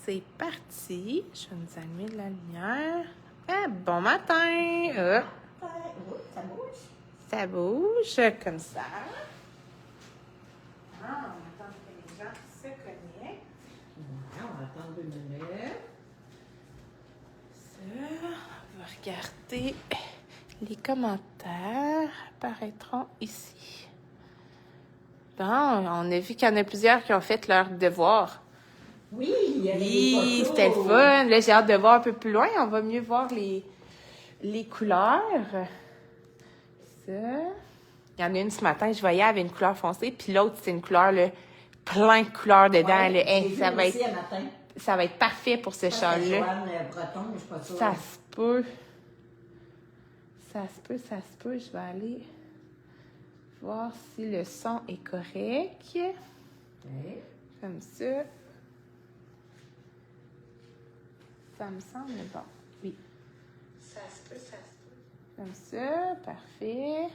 c'est parti. Je vais nous allumer de la lumière. Ah, bon matin! Ça bouge. Ça bouge comme ça. Ah, on attend que les gens se connectent. Ouais, on va attendre 2 minutes. Ça, on va regarder. Les commentaires apparaîtront ici. Bon, on a vu qu'il y en a plusieurs qui ont fait leur devoir. Oui, il y avait Oui, des photos. c'était le fun. Là, j'ai hâte de voir un peu plus loin. On va mieux voir les couleurs. Ça. Il y en a une ce matin, je voyais, elle avait une couleur foncée. Puis l'autre, c'est une couleur, là, plein de couleurs dedans. Ouais, là. Hey, j'ai vu aussi un matin. ça va être parfait pour ce Ça, châle-là. c'est Joanne Breton, mais je suis pas sûre. Ça se peut. Ça se peut. Je vais aller voir si le son est correct. Okay. Comme ça. Ça me semble bon. Oui. Ça se peut. Comme ça, parfait.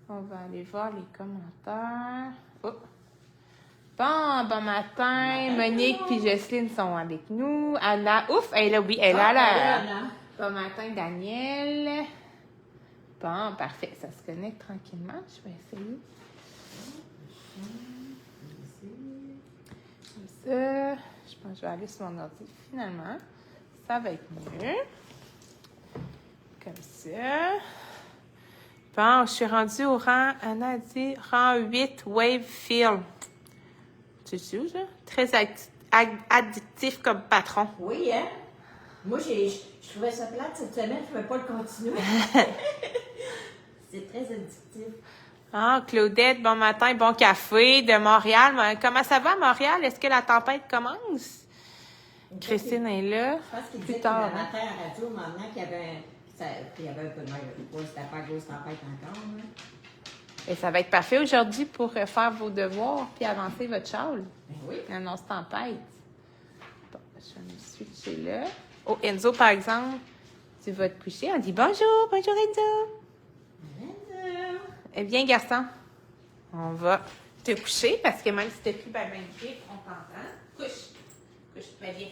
On va aller voir les commentaires. Oh. Bon matin. Monique et Jocelyne sont avec nous. Anna, ouf, elle est là, oui, elle est là. Bon matin, Daniel. Bon, parfait. Ça se connecte tranquillement. Je vais essayer. Comme ça. Je pense que je vais aller sur mon ordi. Finalement, ça va être mieux. Comme ça. Bon, je suis rendue au rang, Anna a dit, rang 8, Wave Field. Tu sais ça? Très addictif comme patron. Oui, hein? Moi, je trouvais ça plate cette semaine, je ne pouvais pas le continuer. C'est très addictif. Ah, Claudette, bon matin, bon café de Montréal. Comment ça va à Montréal? Est-ce que la tempête commence? Christine est là. Je pense qu'il Plus disait que tard. le matin à la radio, maintenant qu'il y avait un peu de neige. C'était pas grosse tempête encore. Hein? Et ça va être parfait aujourd'hui pour faire vos devoirs puis avancer votre châle. Ben oui. Annonce tempête. Bon, je vais me switcher là. Oh, Enzo, par exemple, tu vas te coucher. On dit bonjour Enzo. Eh bien, garçon, on va te coucher parce que même si tu n'es plus bien grip, on t'entend. Couche, très bien.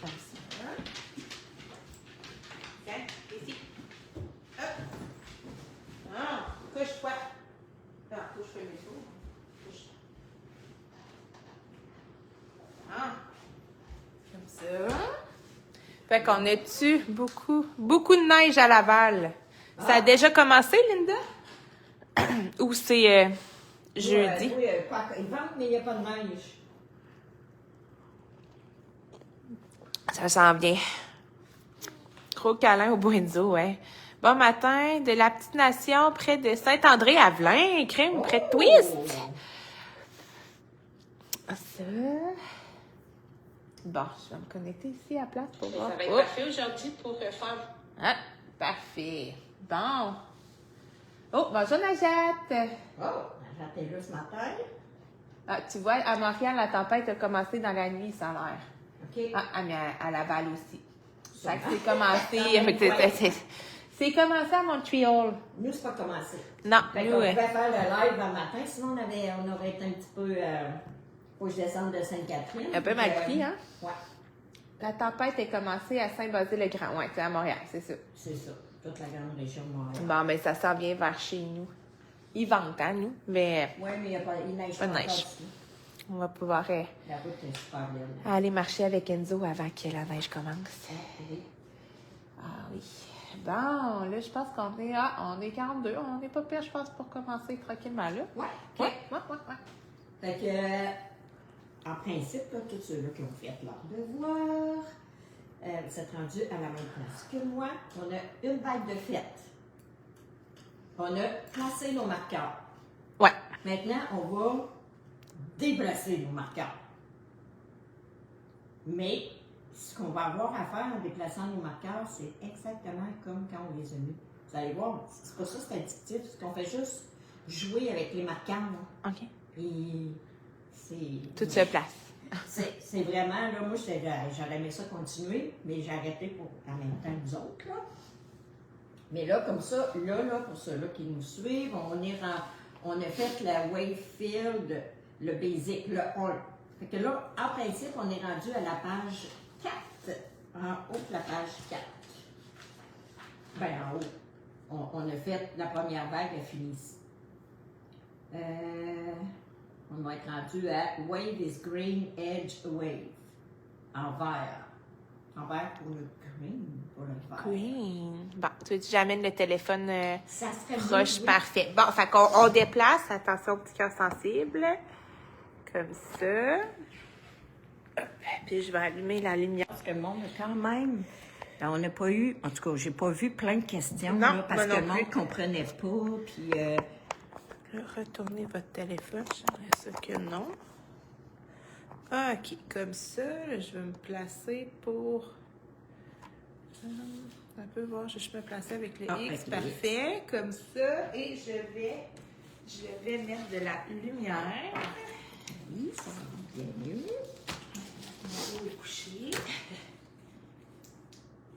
Comme ça. Tiens, ici. Hop. Ah, couche-toi. Non, couche-toi mes jours. Couche. Ah. Comme ça. Fait qu'on a-tu beaucoup de neige à Laval? Ça a déjà commencé, Linda? Ou c'est jeudi? Oui, il vente, mais il n'y a pas de neige. Ça s'en vient. Gros câlin au Buenzo, ouais. Bon matin, de la petite nation près de Saint-André-Avelin, crème, près de Twist. Ça. Bon, je vais me connecter ici à la place pour voir. Ça va être parfait aujourd'hui pour faire... Ah, parfait. Bon. Oh, bonjour Najat. Oh, j'étais là ce matin. Ah, tu vois, à Montréal, la tempête a commencé dans la nuit, ça a l'air. OK. Ah, mais à Laval aussi. Fait que c'est commencé. C'est commencé à Montréal. Nous, c'est pas commencé. Non, Fait nous, qu'on pouvait faire le live le matin, sinon on aurait été un petit peu. Faut que je descende de Sainte-Catherine. un peu mal pris, hein? Ouais, La tempête est commencée à Saint-Basile-le-Grand. Ouais, c'est à Montréal, c'est ça. c'est ça. Toute la grande région de Montréal. Bon, mais ça s'en vient vers chez nous. Ils vendent, hein, nous? Mais Oui, mais il neige pas de pas neige. encore ici. on va pouvoir La route est super belle. aller marcher avec Enzo avant que la neige commence. Oui. Ah oui. Bon, là, je pense qu'on est on est 42. On n'est pas pire, je pense, pour commencer tranquillement, là. Ouais. Ouais. Fait que, en principe, là, tous ceux-là qui ont fait leur devoir, vous êtes rendus à la même place que moi. On a une bague de fête. On a placé nos marqueurs. Ouais. Maintenant, on va déplacer nos marqueurs. Mais ce qu'on va avoir à faire en déplaçant nos marqueurs, c'est exactement comme quand on les a mis. Vous allez voir, c'est pas ça, c'est addictif. C'est qu'on fait juste jouer avec les marqueurs. Là. OK. Puis, c'est... Tout se place. C'est vraiment, là, moi, j'aurais aimé ça continuer, mais j'ai arrêté pour en même temps que vous autres, là. Mais là, comme ça, là, pour ceux-là qui nous suivent, on a fait la Wave Field, le Basic, le 1. Fait que là, en principe, on est rendu à la page 4, en haut de la page 4. Ben, en haut. On a fait la première vague, elle finit ici. On va être rendu à Wave is green, edge wave. En vert. En vert pour le green, pour le vert. Green. Bon, tu veux que j'amène le téléphone Ça serait proche? bien, oui. Parfait. Bon, fait qu'on déplace. Attention au petit cœur sensible. Comme ça. Hop. Puis je vais allumer la lumière. Parce que le monde, quand même, ben, on n'a pas eu, en tout cas, j'ai pas vu plein de questions, Non, là, parce moi que non le monde ne plus. comprenait pas, puis... Retournez votre téléphone. J'aimerais ça que non. Ah, OK. Comme ça, là, je vais me placer pour... un peu voir, je vais juste me placer avec le X. avec le Parfait. Comme ça. Et je vais mettre de la lumière. Oui, ça va bien mieux. On va le coucher.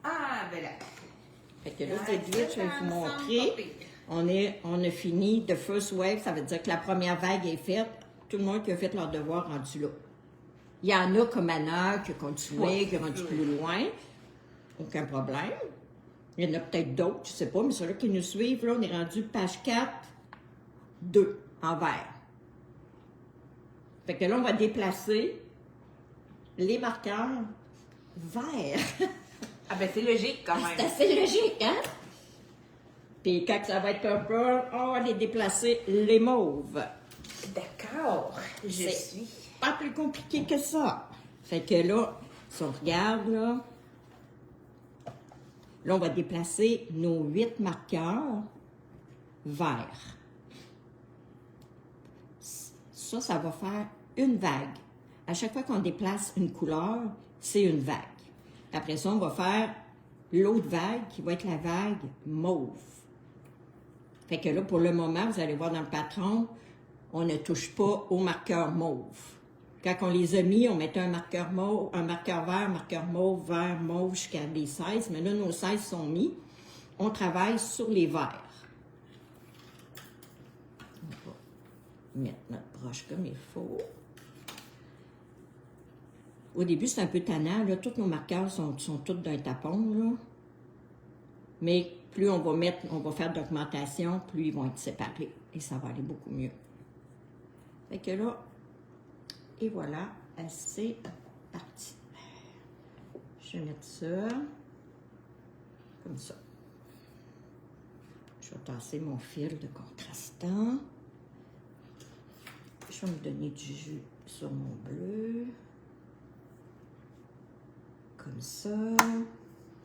Ah, ben là. Fait que là, vite, je vais vous montrer. On a fini the first wave, ça veut dire que la première vague est faite. Tout le monde qui a fait leur devoir rendu là. Il y en a comme Anna qui a continué, qui a rendu plus loin. Aucun problème. Il y en a peut-être d'autres, je ne sais pas, mais ceux-là qui nous suivent, là, on est rendu page 4, 2, en vert. Fait que là, on va déplacer les marqueurs verts. Ah, ben c'est logique quand C'est assez logique, hein? Puis quand ça va être purple, on va les déplacer les mauves. D'accord. Je C'est suis. pas plus compliqué que ça. Fait que là, si on regarde, là, on va déplacer nos 8 marqueurs verts. Ça va faire une vague. À chaque fois qu'on déplace une couleur, c'est une vague. Après ça, on va faire l'autre vague qui va être la vague mauve. Fait que là, pour le moment, vous allez voir dans le patron, on ne touche pas au marqueur mauve. Quand on les a mis, on mettait un marqueur mauve, un marqueur vert, mauve jusqu'à des 16. Mais là, nos 16 sont mis. On travaille sur les verts. On va mettre notre broche comme il faut. Au début, c'est un peu tannant. Là. Tous nos marqueurs sont tous d'un tapon. Là. Mais plus on va faire d'augmentation, plus ils vont être séparés. Et ça va aller beaucoup mieux. Fait que là, et voilà, c'est parti. Je vais mettre ça comme ça. Je vais tasser mon fil de contrastant. Je vais me donner du jus sur mon bleu. Comme ça.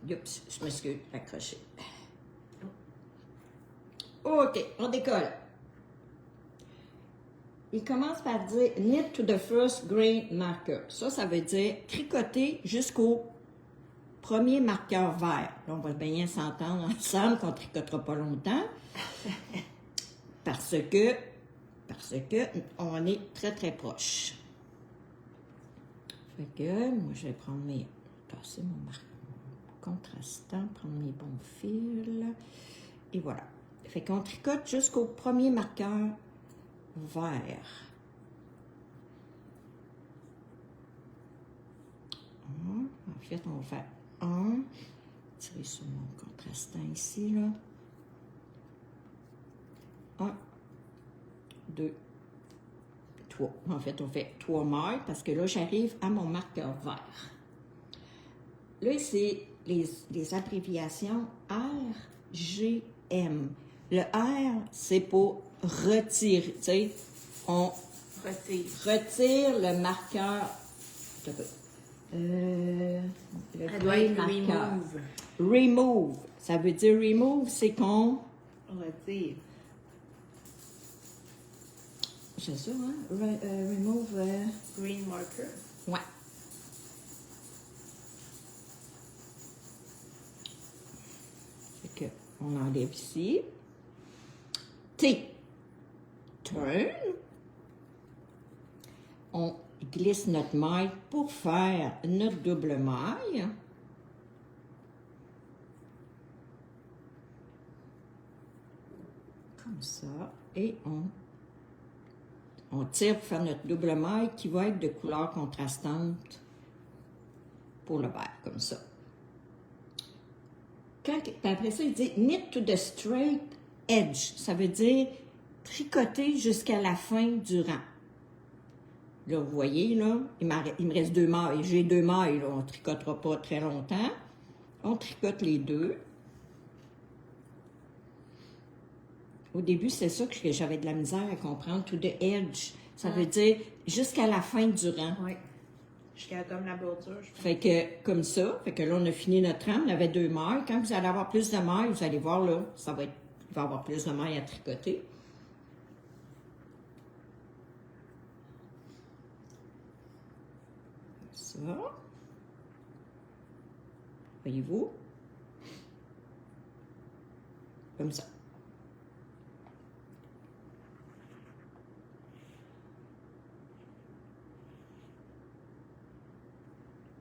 Oups, je m'excuse, accroché. OK, on décolle. Il commence par dire « knit to the first green marker ». Ça veut dire tricoter jusqu'au premier marqueur vert. Là, on va bien s'entendre ensemble qu'on ne tricotera pas longtemps. Parce que on est très, très proche. Fait que moi, je vais prendre tasser mon contrastant, prendre mes bons fils. Et voilà. Fait qu'on tricote jusqu'au premier marqueur vert. En fait, on va faire un. Tirer sur mon contrastant ici, là. 1, 2, 3. En fait, on fait 3 mailles parce que là, j'arrive à mon marqueur vert. Là, c'est les abréviations R, G, M. Le R, c'est pour retirer. Tu sais, on retire le marqueur. Le green marqueur. Remove. Ça veut dire remove, c'est qu'on Retire. C'est ça, hein? Remove. Green marker. Ouais. Fait que on enlève ici. T. Turn. On glisse notre maille pour faire notre double maille. Comme ça. Et on On tire pour faire notre double maille qui va être de couleur contrastante pour le vert, comme ça. Puis après ça, il dit « knit to the straight edge ». Ça veut dire tricoter jusqu'à la fin du rang. Là, vous voyez, là, il me reste 2 mailles. J'ai 2 mailles, là, on ne tricotera pas très longtemps. On tricote les 2. Au début, c'est ça que j'avais de la misère à comprendre. To the edge, ça veut dire jusqu'à la fin du rang. Oui. Jusqu'à comme la bordure. Fait que, comme ça, fait que là, on a fini notre rang, on avait 2 mailles. Quand vous allez avoir plus de mailles, vous allez voir, là, il va y avoir plus de mailles à tricoter. Ça. Voyez-vous? Comme ça.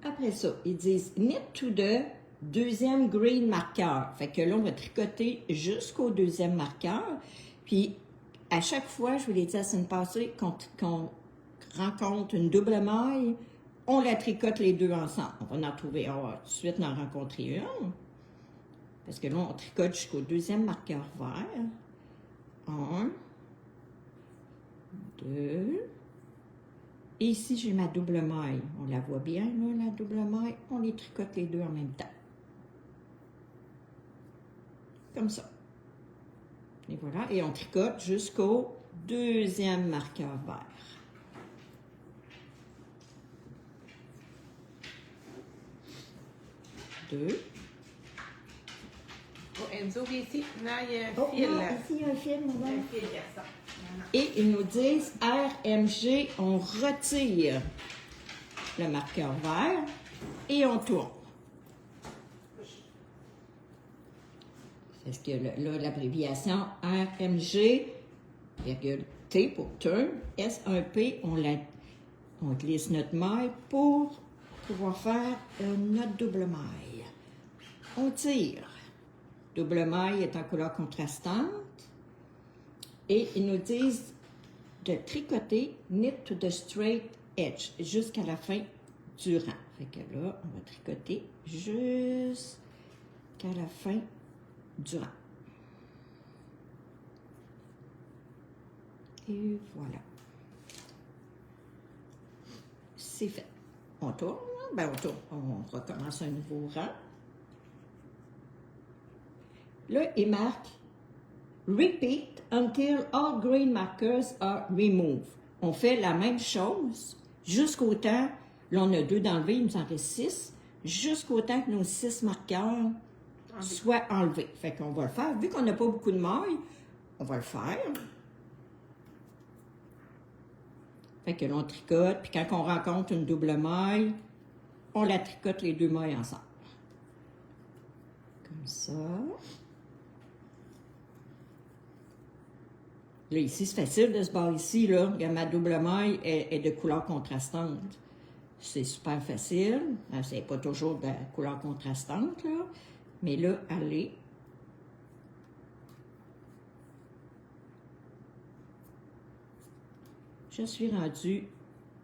Après ça, ils disent « knit to the deuxième green marqueur ». Fait que là, on va tricoter jusqu'au deuxième marqueur. Puis, à chaque fois, je vous l'ai dit la semaine passée, qu'on rencontre une double maille, on la tricote les 2 ensemble. On va en trouver, on va tout de suite en rencontrer une. Parce que là, on tricote jusqu'au deuxième marqueur vert. 1, 2. Et ici, j'ai ma double maille. On la voit bien, là, la double maille. On les tricote les 2 en même temps. Comme ça. Et voilà. Et on tricote jusqu'au deuxième marqueur vert. 2. Oh, Enzo, ici. Non, il y a un Oh, fil. non, ici, il y a un fil, Il y a madame. un fil, il y a ça. Voilà. Et ils nous disent RMG, on retire le marqueur vert et on tourne. Parce que là, l'abréviation RMG, virgule T pour turn, S1P, on glisse notre maille pour pouvoir faire notre double maille. On tire. Double maille est en couleur contrastante. Et ils nous disent de tricoter knit to the straight edge jusqu'à la fin du rang. Fait que là, on va tricoter jusqu'à la fin du rang. Et voilà. C'est fait. On tourne, ben on tourne. On recommence un nouveau rang. Là, il marque Repeat until all green markers are removed. On fait la même chose jusqu'au temps, là on a 2 d'enlevés, il nous en reste 6, jusqu'au temps que nos 6 marqueurs soient enlevés. Fait qu'on va le faire. Vu qu'on n'a pas beaucoup de mailles, on va le faire. Fait que là, on tricote, puis quand on rencontre une double maille, on la tricote les 2 mailles ensemble. Comme ça. Là, ici, c'est facile de se barrer ici, là. Ma double maille est de couleur contrastante. C'est super facile. C'est pas toujours de couleur contrastante, là. Mais là, allez. Je suis rendue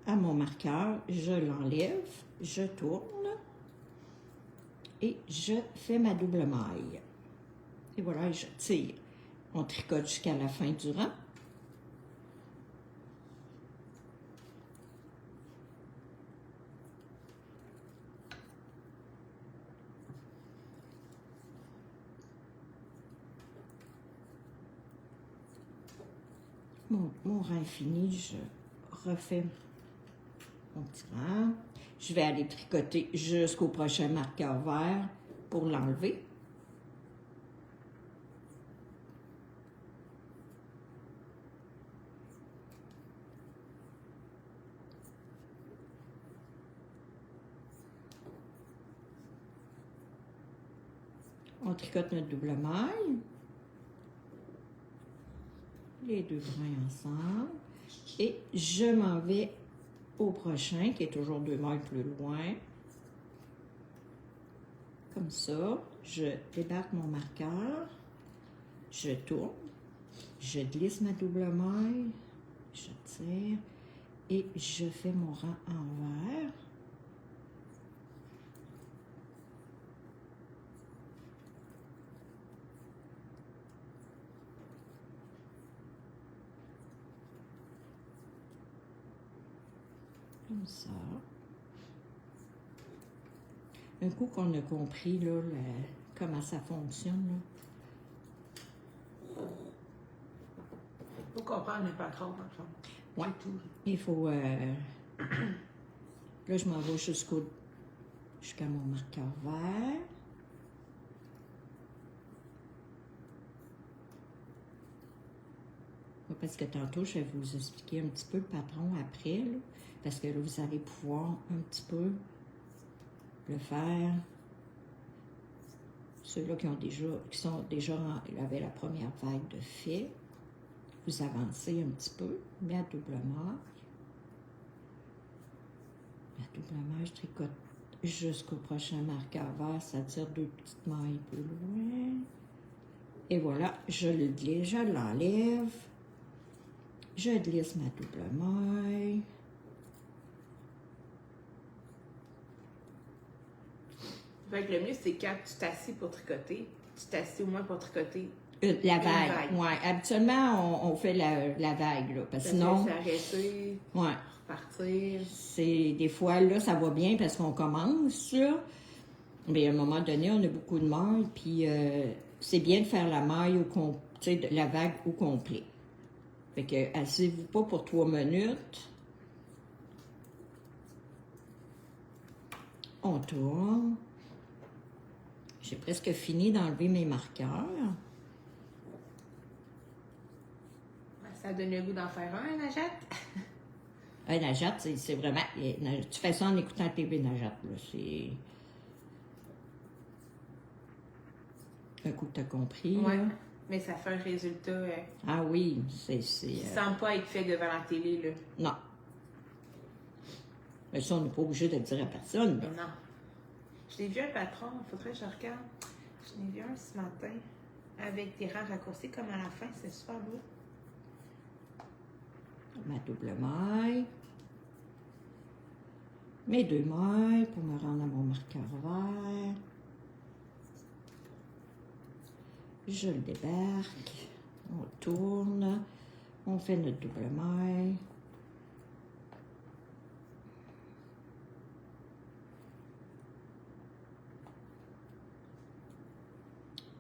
à mon marqueur. Je l'enlève. Je tourne. Et je fais ma double maille. Et voilà, je tire. On tricote jusqu'à la fin du rang. Mon rang est fini, je refais mon petit rang. Je vais aller tricoter jusqu'au prochain marqueur vert pour l'enlever. On tricote notre double maille. Les 2 brins ensemble. Et je m'en vais au prochain, qui est toujours 2 mailles plus loin. Comme ça. Je débarque mon marqueur. Je tourne. Je glisse ma double maille. Je tire et je fais mon rang envers. Comme ça. Un coup qu'on a compris là, comment ça fonctionne. Là. Il faut comprendre le patron, dans le fond. Ouais. C'est tout. Il faut... là, je m'en vais jusqu'à mon marqueur vert. Parce que tantôt, je vais vous expliquer un petit peu le patron après, là, parce que là, vous allez pouvoir un petit peu le faire. Ceux-là qui sont déjà avaient la première vague de fait. Vous avancez un petit peu, mais à double maille. À double maille, je tricote jusqu'au prochain marqueur vert, c'est-à-dire 2 petites mailles plus loin. Et voilà, je le glisse, je l'enlève. Je glisse ma double maille. Fait que le mieux, c'est quand tu t'assis pour tricoter, tu t'assis au moins pour tricoter. La vague. Oui. Habituellement, on fait la vague, là. Parce que sinon. S'arrêter, ouais. repartir. C'est des fois, là, ça va bien parce qu'on commence, là. Mais à un moment donné, on a beaucoup de mailles, puis c'est bien de faire la maille la vague au complet. Fait que, asseyez-vous pas pour 3 minutes. On tourne. J'ai presque fini d'enlever mes marqueurs. Ça donne le goût d'en faire un, Najat? Najat, c'est vraiment... Tu fais ça en écoutant la TV, Najat, là. C'est... Un coup que tu as compris, ouais. là. Mais ça fait un résultat... ah oui, c'est... qui ne semble pas être fait devant la télé, là. Non. Mais ça, on n'est pas obligé de le dire à personne, là. Mais non. Je l'ai vu un patron, il faudrait que je regarde. Je l'ai vu un ce matin, avec des rangs raccourcis comme à la fin, c'est super beau. Ma double maille. Mes 2 mailles pour me rendre à mon marqueur vert. Je le débarque. On tourne. On fait notre double maille.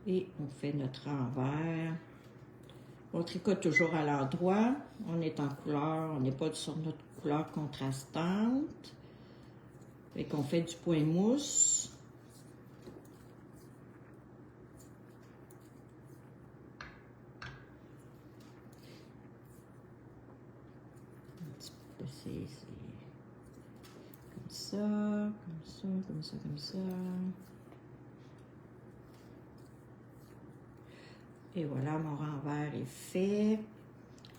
Et on fait notre envers. On tricote toujours à l'endroit. On est en couleur, on n'est pas sur notre couleur contrastante. Fait qu'on fait du point mousse. Un petit peu c'est comme ça, comme ça, comme ça, comme ça. Et voilà, mon renvers est fait.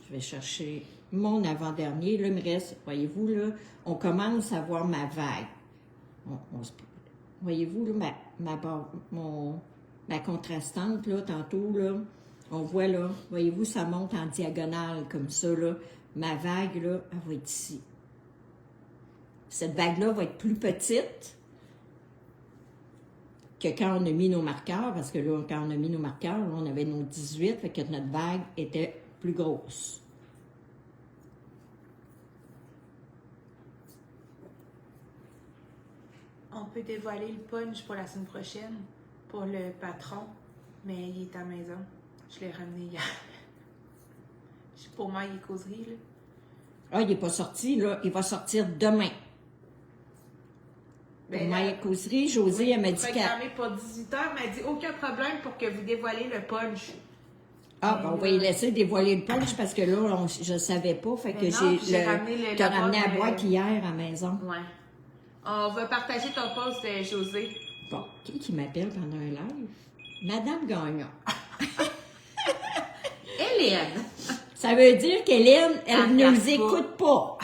Je vais chercher mon avant-dernier. Là, il me reste, voyez-vous, là, on commence à voir ma vague. Voyez-vous, là, ma contrastante, là, tantôt, là, on voit, là, voyez-vous, ça monte en diagonale, comme ça, là. Ma vague, là, elle va être ici. Cette vague-là va être plus petite que quand on a mis nos marqueurs, parce que là, quand on a mis nos marqueurs, là, on avait nos 18, fait que notre vague était plus grosse. On peut dévoiler le punch pour la semaine prochaine, pour le patron, mais il est à la maison. Je l'ai ramené hier. Pour moi, il est causerie, là. Ah, il n'est pas sorti, là. Il va sortir demain. Pour Ben, ma causerie, Josée, oui, elle m'a dit qu'elle... programmé pour 18h, elle m'a dit aucun problème pour que vous dévoilez le punch. Ah, ben, on va y laisser dévoiler le punch parce que là, je ne savais pas. Fait que j'ai ramené la boîte hier à la maison. Ouais. On va partager ton post, José. Bon, qui m'appelle pendant un live? Madame Gagnon. Hélène. Ça veut dire qu'Hélène, elle ne nous écoute pas.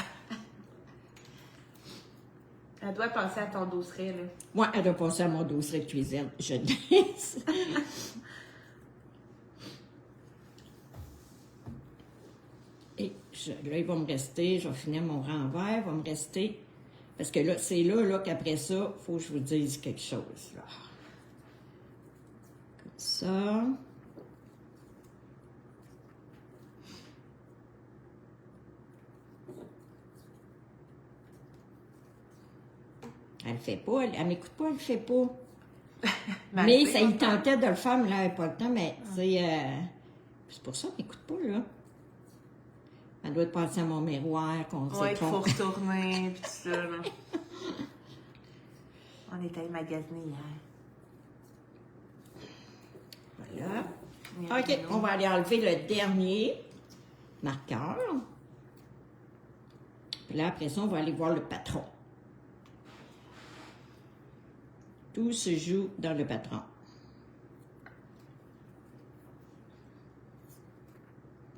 Elle doit penser à ton dosseret, là. Moi, elle doit penser à mon dosseret de cuisine. Je laisse. Et je là, il va me rester, je vais finir mon renvers, il va me rester... Parce que là, c'est là qu'après ça, il faut que je vous dise quelque chose, là. Comme ça. Elle le fait pas, elle m'écoute pas, elle le fait pas. Mais ça y tentait de le faire, mais là, elle n'a pas le temps, mais c'est pour ça qu'elle m'écoute pas, là. Elle doit être passée à mon miroir, qu'on sait ouais, il faut retourner, puis tout ça, là. On est allé magasiner hier. Voilà. OK, on va aller enlever le dernier marqueur. Puis là, après ça, on va aller voir le patron. Tout se joue dans le patron.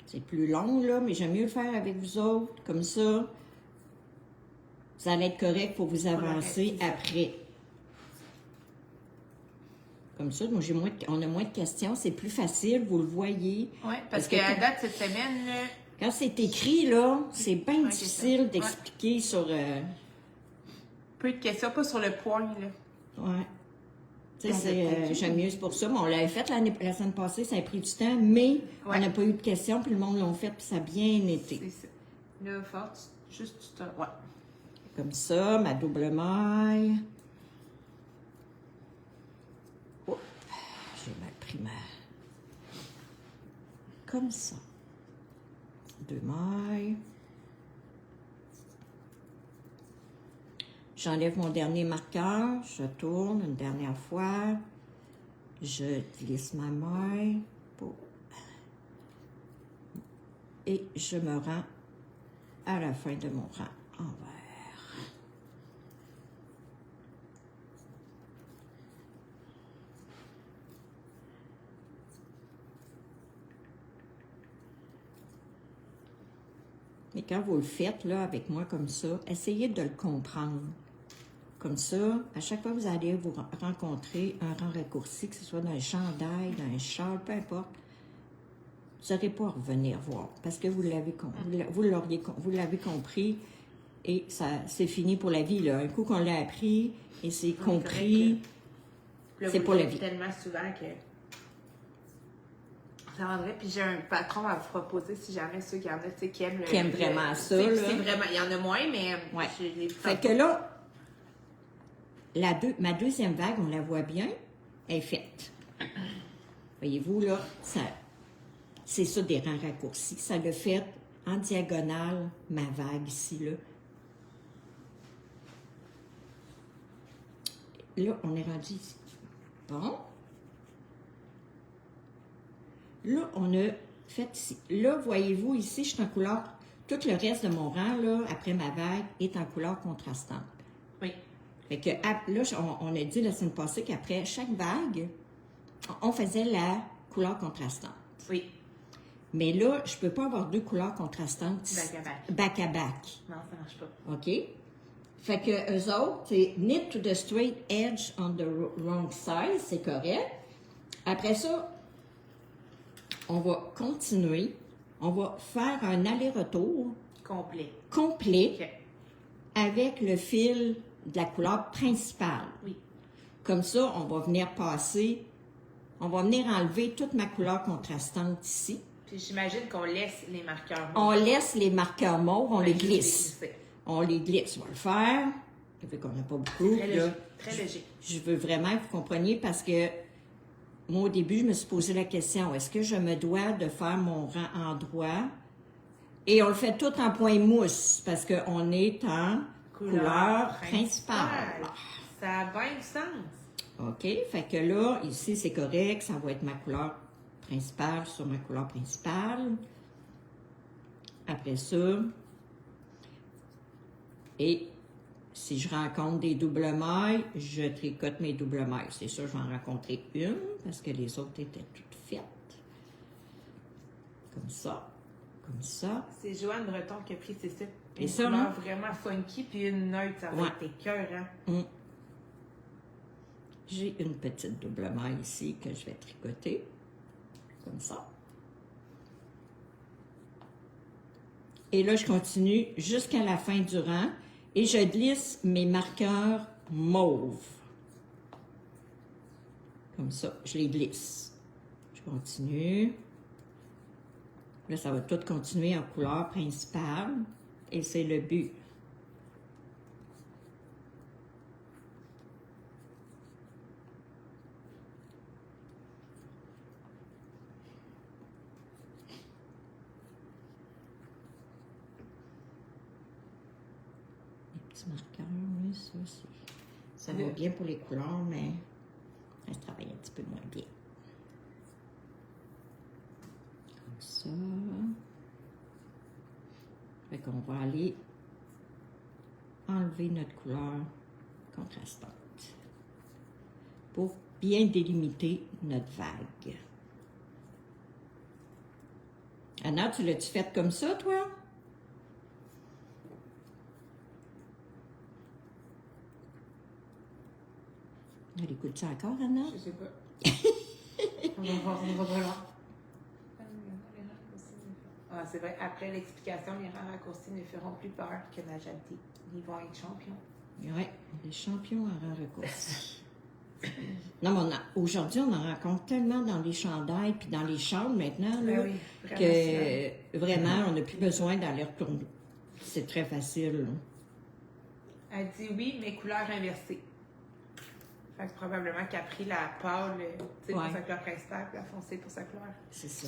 C'est plus long, là, mais j'aime mieux le faire avec vous autres. Comme ça, ça va être correct pour vous avancer après. Comme ça, moi, on a moins de questions. C'est plus facile, vous le voyez. Oui, parce qu'à date, cette semaine, là... Quand c'est écrit, là, c'est bien difficile d'expliquer sur... Peu de questions, pas sur le point, là. Oui. Tu sais, j'aime mieux, c'est pour ça. Mais on l'avait fait la semaine passée, ça a pris du temps, mais on n'a pas eu de questions, puis le monde l'a fait, puis ça a bien été. C'est ça. Là, fort, juste tu te... Ouais. Comme ça, ma double maille. Oh, j'ai mal pris ma... Comme ça. 2 mailles. J'enlève mon dernier marqueur, je tourne une dernière fois, je glisse ma maille et je me rends à la fin de mon rang envers. Et quand vous le faites là avec moi comme ça, essayez de le comprendre. Comme ça, à chaque fois que vous allez vous rencontrer un rang raccourci, que ce soit dans un chandail, dans un châle, peu importe, vous n'aurez pas à revenir voir parce que vous l'avez compris et ça c'est fini pour la vie. Là. Un coup qu'on l'a appris et c'est compris, c'est pour la vie. Tellement souvent que ça rendrait. Puis j'ai un patron à vous proposer si jamais ceux qui en a, qui aiment qui aiment vraiment ça. Là. C'est vraiment, il y en a moins, mais fait que là, ma deuxième vague, on la voit bien, elle est faite. Voyez-vous, là, c'est ça des rangs raccourcis. Ça le fait en diagonale, ma vague ici, là. Là, on est rendu ici. Bon. Là, on a fait ici. Là, voyez-vous, ici, je suis en couleur. Tout le reste de mon rang, là, après ma vague, est en couleur contrastante. Oui. Fait que là, on a dit la semaine passée qu'après chaque vague, on faisait la couleur contrastante. Oui. Mais là, je ne peux pas avoir 2 couleurs contrastantes back à back. Non, ça ne marche pas. OK? Fait que eux autres, c'est knit to the straight edge on the wrong side, c'est correct. Après ça, on va continuer. On va faire un aller-retour complet okay. avec le fil de la couleur principale. Oui. Comme ça, on va venir passer, on va venir enlever toute ma couleur contrastante ici. Puis j'imagine qu'on laisse les marqueurs mauves. On laisse les marqueurs mauves, on les glisse. On les glisse, on va le faire. Vu qu'on n'a pas beaucoup. Très logique. Très logique. Je veux vraiment que vous compreniez parce que moi, au début, je me suis posé la question, est-ce que je me dois de faire mon rang en droit? Et on le fait tout en point mousse parce qu'on est en couleur principale. Ça a bien du sens. OK, fait que là, ici, c'est correct, ça va être ma couleur principale sur ma couleur principale. Après ça, et si je rencontre des doubles mailles, je tricote mes doubles mailles. C'est sûr, je vais en rencontrer une parce que les autres étaient toutes faites. Comme ça. Comme ça. C'est Joanne Breton qui a pris, c'est ça. Et une ça, couleur vraiment funky, puis une neutre, ça va être écœurant. J'ai une petite double maille ici que je vais tricoter. Comme ça. Et là, je continue jusqu'à la fin du rang et je glisse mes marqueurs mauves. Comme ça, je les glisse. Je continue. Là, ça va tout continuer en couleur principale et c'est le but. Marqueur, oui, ça aussi. Ça va bien pour les couleurs, mais ça travaille un petit peu moins bien. Comme ça. Fait qu'on va aller enlever notre couleur contrastante pour bien délimiter notre vague. Anna, tu l'as-tu fait comme ça, toi? Elle écoute ça encore, Anna? Je sais pas. On va voir voir. Ah, c'est vrai, après l'explication, les rangs raccourcis ne feront plus peur que Najati. Ils vont être champions. Oui, les champions en rang raccourci. Non, mais aujourd'hui, on en rencontre tellement dans les chandails puis dans les chambres maintenant là, oui, que vraiment, on n'a plus besoin d'aller retourner. C'est très facile. Là. Elle dit oui, mais couleur inversée. Fait que probablement qu'elle a pris la pâle pour sa couleur principale, puis la foncée pour sa couleur. C'est ça.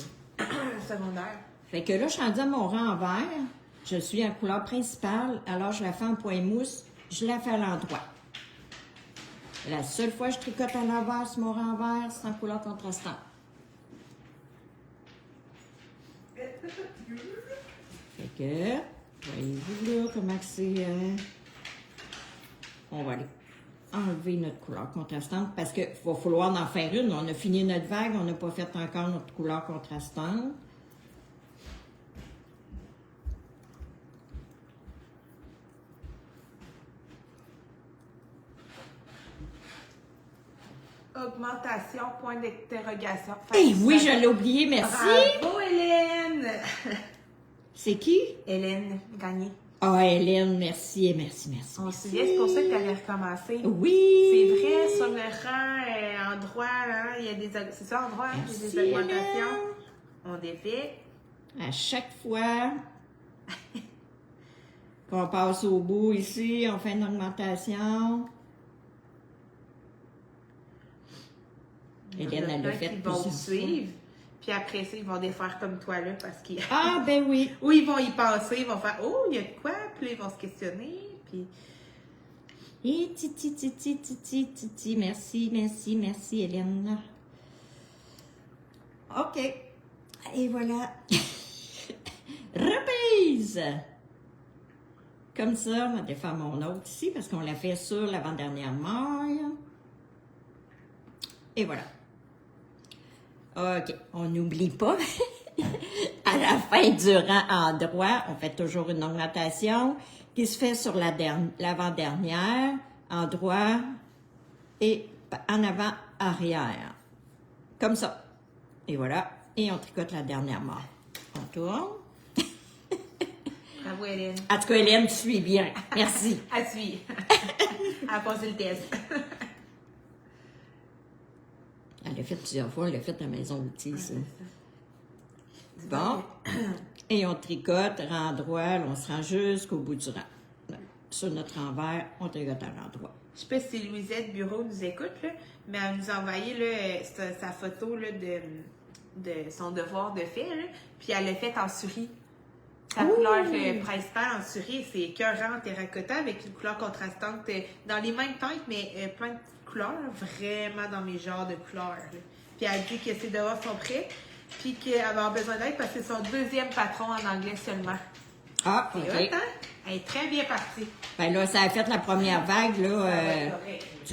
Secondaire. Fait que là, je suis rendue à mon rang en vert. Je suis en couleur principale, alors je la fais en point mousse. Je la fais à l'endroit. La seule fois que je tricote à l'envers sur mon rang vert, c'est en couleur contrastante. Fait que, voyez-vous là comment c'est... On va aller enlever notre couleur contrastante parce qu'il va falloir en faire une. On a fini notre vague, on n'a pas fait encore notre couleur contrastante. Augmentation, point d'interrogation. Eh oui, je l'ai oublié, merci. Bravo, Hélène! C'est qui? Hélène Gagné. Ah, Hélène, merci. On se souvient, c'est pour ça que tu avais recommencé. Oui! C'est vrai, sur le rang, en droit, hein, il y a des... C'est ça, en droit, hein, il y a des augmentations. Hélène. On défait. À chaque fois qu'on passe au bout ici, on fait une augmentation. Hélène, elle l'a fait Ils vont suivre, puis après ça, ils vont défaire comme toi, là, parce qu'ils... Ah, ben oui! Ou ils vont y passer, ils vont faire « Oh, il y a de quoi? » Puis là, ils vont se questionner, puis... Et titi, merci, Hélène. OK. Et voilà. Reprise! Comme ça, on va défaire mon autre ici, parce qu'on l'a fait sur l'avant-dernière maille. Et voilà. OK, on n'oublie pas. À la fin du rang en droit, on fait toujours une augmentation qui se fait sur l'avant-dernière, en droit et en avant-arrière. Comme ça. Et voilà. Et on tricote la dernière maille. On tourne. Bravo, Hélène. En tout cas, Hélène, tu suis bien. Merci. Elle suit. Elle a passé le test. Elle l'a fait plusieurs fois, elle l'a fait à la maison d'outils, ça. Bon. Et on tricote, rang droit, là, on se rend jusqu'au bout du rang. Là. Sur notre envers, on tricote à rang droit. Je sais pas si Louisette Bureau nous écoute, là, mais elle nous a envoyé là, sa photo là, de son devoir de fait, là, puis elle l'a fait en souris. Sa couleur principale en souris, c'est écœurant terracotta avec une couleur contrastante dans les mêmes teintes, mais plein de couleurs, vraiment dans mes genres de couleurs. Là. Puis elle dit que ses devoirs sont prêts, puis qu'elle va avoir besoin d'aide parce que c'est son deuxième patron en anglais seulement. Ah, C'est OK. hot, hein? Elle est très bien partie. Ben là, ça a fait la première vague, là.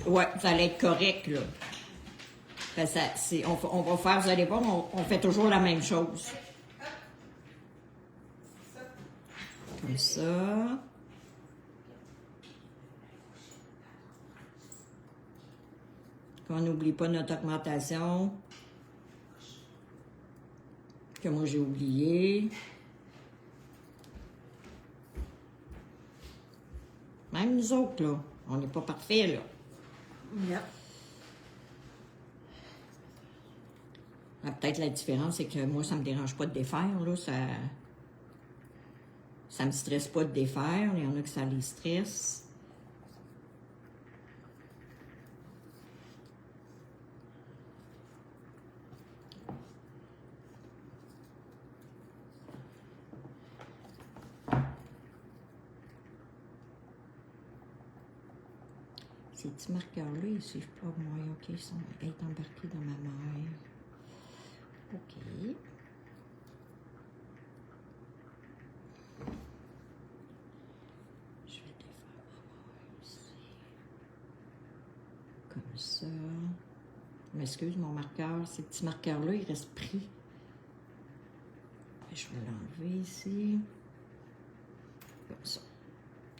Ouais, ça allait être correct, là. Ben, on va faire, vous allez voir, on fait toujours la même chose. Comme ça. Qu'on n'oublie pas notre augmentation. Que moi j'ai oublié. Même nous autres, là, on n'est pas parfaits, là. Yep. Peut-être la différence, c'est que moi, ça me dérange pas de défaire, là. Ça me stresse pas de défaire. Il y en a que ça les stresse. Ces petits marqueurs-là, ils ne suivent pas moi. OK, ils sont embarqués dans ma maille. OK. Je vais défaire ma maille ici. Comme ça. Je m'excuse, mon marqueur. Ces petits marqueurs-là, ils restent pris. Je vais l'enlever ici. Comme ça.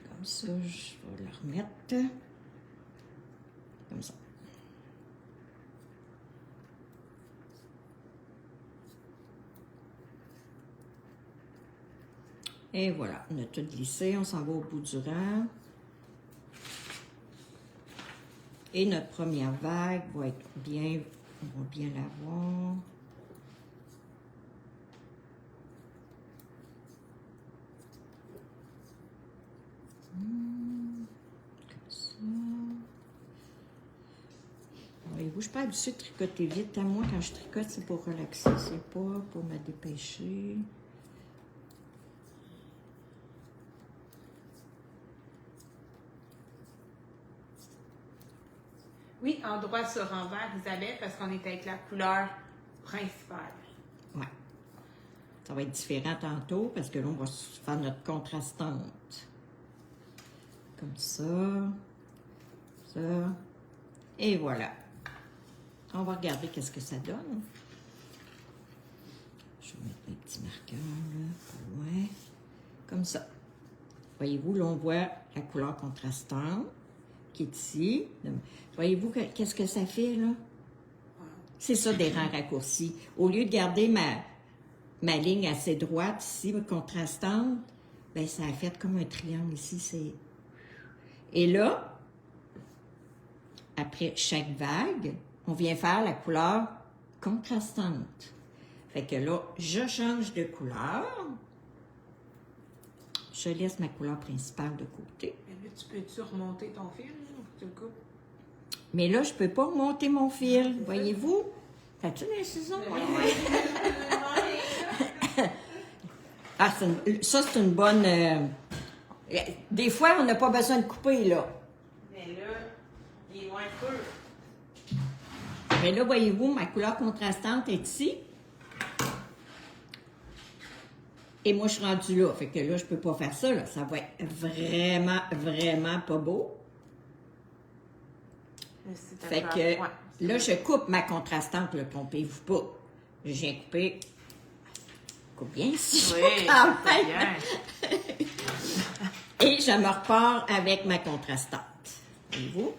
Comme ça, je vais le remettre. Comme ça. Et voilà, on a tout glissé, on s'en va au bout du rang. Et notre première vague va être bien, on va bien la voir. Comme ça. Voyez-vous, je suis pas habituée de tricoter vite. À moi, quand je tricote, c'est pour relaxer, c'est pas pour me dépêcher. Oui, endroit sur envers, Isabelle, parce qu'on est avec la couleur principale. Ouais. Ça va être différent tantôt, parce que là, on va faire notre contrastante. Comme ça. Ça. Et voilà. On va regarder qu'est-ce que ça donne. Je vais mettre mes petits marqueurs, là, pas loin. Comme ça. Voyez-vous, là, on voit la couleur contrastante qui est ici. Voyez-vous qu'est-ce que ça fait, là? C'est ça, des rangs raccourcis. Au lieu de garder ma ligne assez droite ici, contrastante, bien, ça a fait comme un triangle ici. Et là, après chaque vague, on vient faire la couleur contrastante. Fait que là, je change de couleur. Je laisse ma couleur principale de côté. Mais là, peux-tu remonter ton fil, ou tu le coupes? Mais là, je ne peux pas remonter mon fil. Voyez-vous? T'as-tu des ciseaux? Ah, ça, c'est une bonne... Des fois, on n'a pas besoin de couper, là. Mais là, il est loin de peu. Mais là, voyez-vous, ma couleur contrastante est ici. Et moi, je suis rendue là. Fait que là, je peux pas faire ça, là. Ça va être vraiment, vraiment pas beau. Fait que là, je coupe ma contrastante, là, trompez-vous pas. Je viens couper. Coupe bien ici. Oui, bien. Et je me repars avec ma contrastante. Voyez-vous?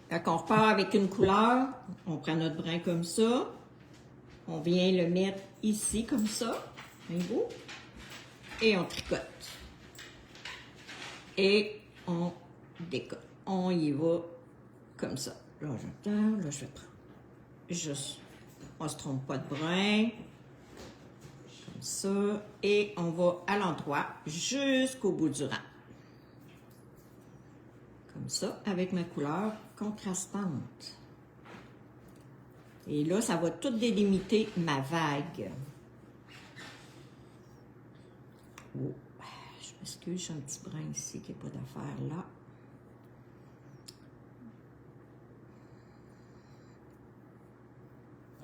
Quand on repart avec une couleur, on prend notre brin comme ça. On vient le mettre ici, comme ça. Voyez-vous? Et on tricote. Et on décolle. On y va comme ça. Là, je tends, là, je prends. Juste, on ne se trompe pas de brin. Comme ça. Et on va à l'endroit jusqu'au bout du rang. Comme ça, avec ma couleur contrastante. Et là, ça va tout délimiter ma vague. Oh, je m'excuse, j'ai un petit brin ici qui n'a pas d'affaire là.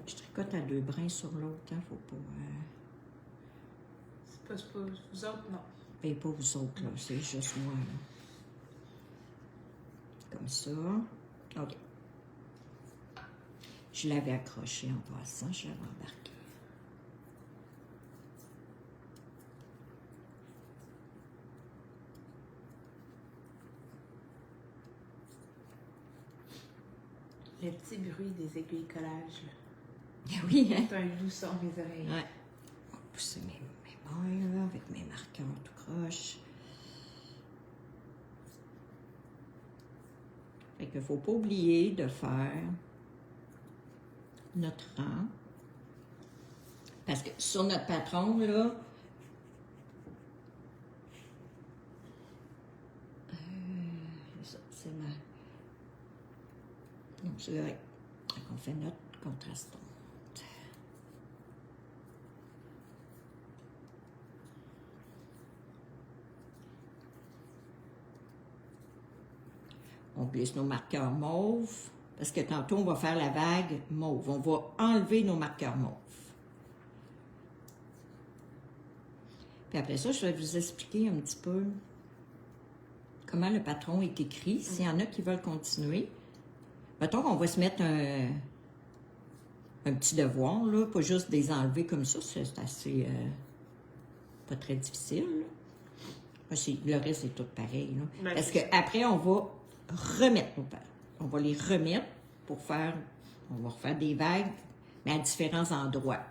Je tricote à 2 brins sur l'autre, hein, faut pas... C'est pas vous autres, non. Ben, pas vous autres, là, c'est juste moi, là. Comme ça. OK. Je l'avais accroché en passant, je l'avais embarqué. Le petit bruit des aiguilles collage, là. Oui, hein? C'est un doux son, mes oreilles. Ouais. On va pousser mes mailles, là, avec mes marqueurs tout croche. Fait qu'il ne faut pas oublier de faire notre rang. Parce que sur notre patron, là, c'est ma... Non, c'est vrai. On fait notre contraston. On glisse nos marqueurs mauves, parce que tantôt, on va faire la vague mauve. On va enlever nos marqueurs mauves. Puis après ça, je vais vous expliquer un petit peu comment le patron est écrit, s'il y en a qui veulent continuer. Mettons qu'on va se mettre un petit devoir, là, pas juste des enlever comme ça, c'est assez... pas très difficile. Le reste, c'est tout pareil. Là. Parce qu'après, on va remettre nos pattes. On va les remettre pour faire... On va refaire des vagues, mais à différents endroits.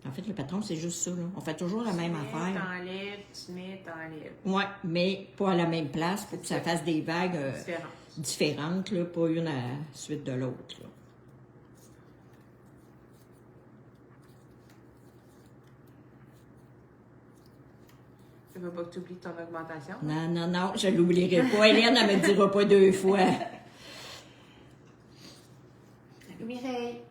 En fait, le patron, c'est juste ça. Là. On fait toujours la même affaire. Tu mets, t'enlèves. Oui, mais pas à la même place pour que ça fasse des vagues différentes, là, pas une à la suite de l'autre. Tu veux pas que tu oublies ton augmentation? Non, non, non, je l'oublierai pas. Hélène, elle me dira pas 2 fois. Salut Mireille.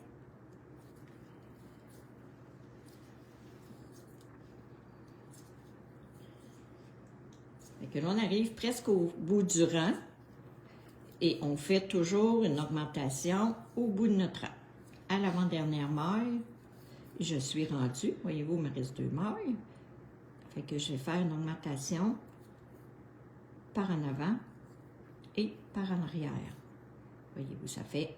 Que l'on arrive presque au bout du rang et on fait toujours une augmentation au bout de notre rang. À l'avant-dernière maille, je suis rendue. Voyez-vous, il me reste 2 mailles. Fait que je vais faire une augmentation par en avant et par en arrière. Voyez-vous, ça fait,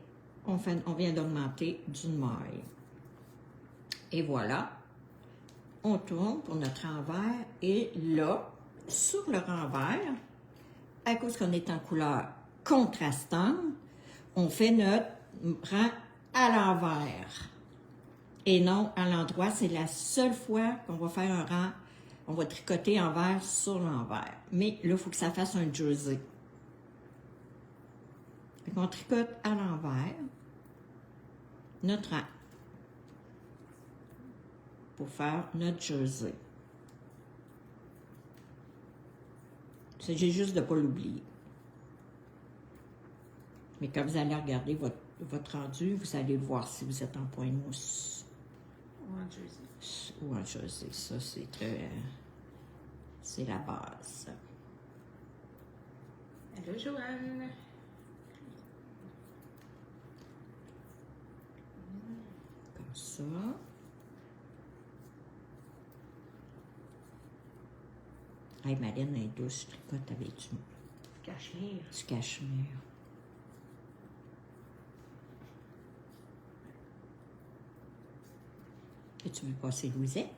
on vient d'augmenter d'une maille. Et voilà, on tourne pour notre envers et là, sur le renvers, à cause qu'on est en couleur contrastante, on fait notre rang à l'envers et non à l'endroit. C'est la seule fois qu'on va faire un rang, on va tricoter envers sur l'envers. Mais là, il faut que ça fasse un jersey. On tricote à l'envers notre rang pour faire notre jersey. J'ai juste de ne pas l'oublier. Mais quand vous allez regarder votre rendu, vous allez le voir si vous êtes en point mousse. Ou en jersey. Ou en jersey. Ça, c'est très... c'est la base. Allô, Joanne. Comme ça. Hey, Marine est douce, je tricote avec du cachemire. Du cachemire. Et tu veux passer Louisette?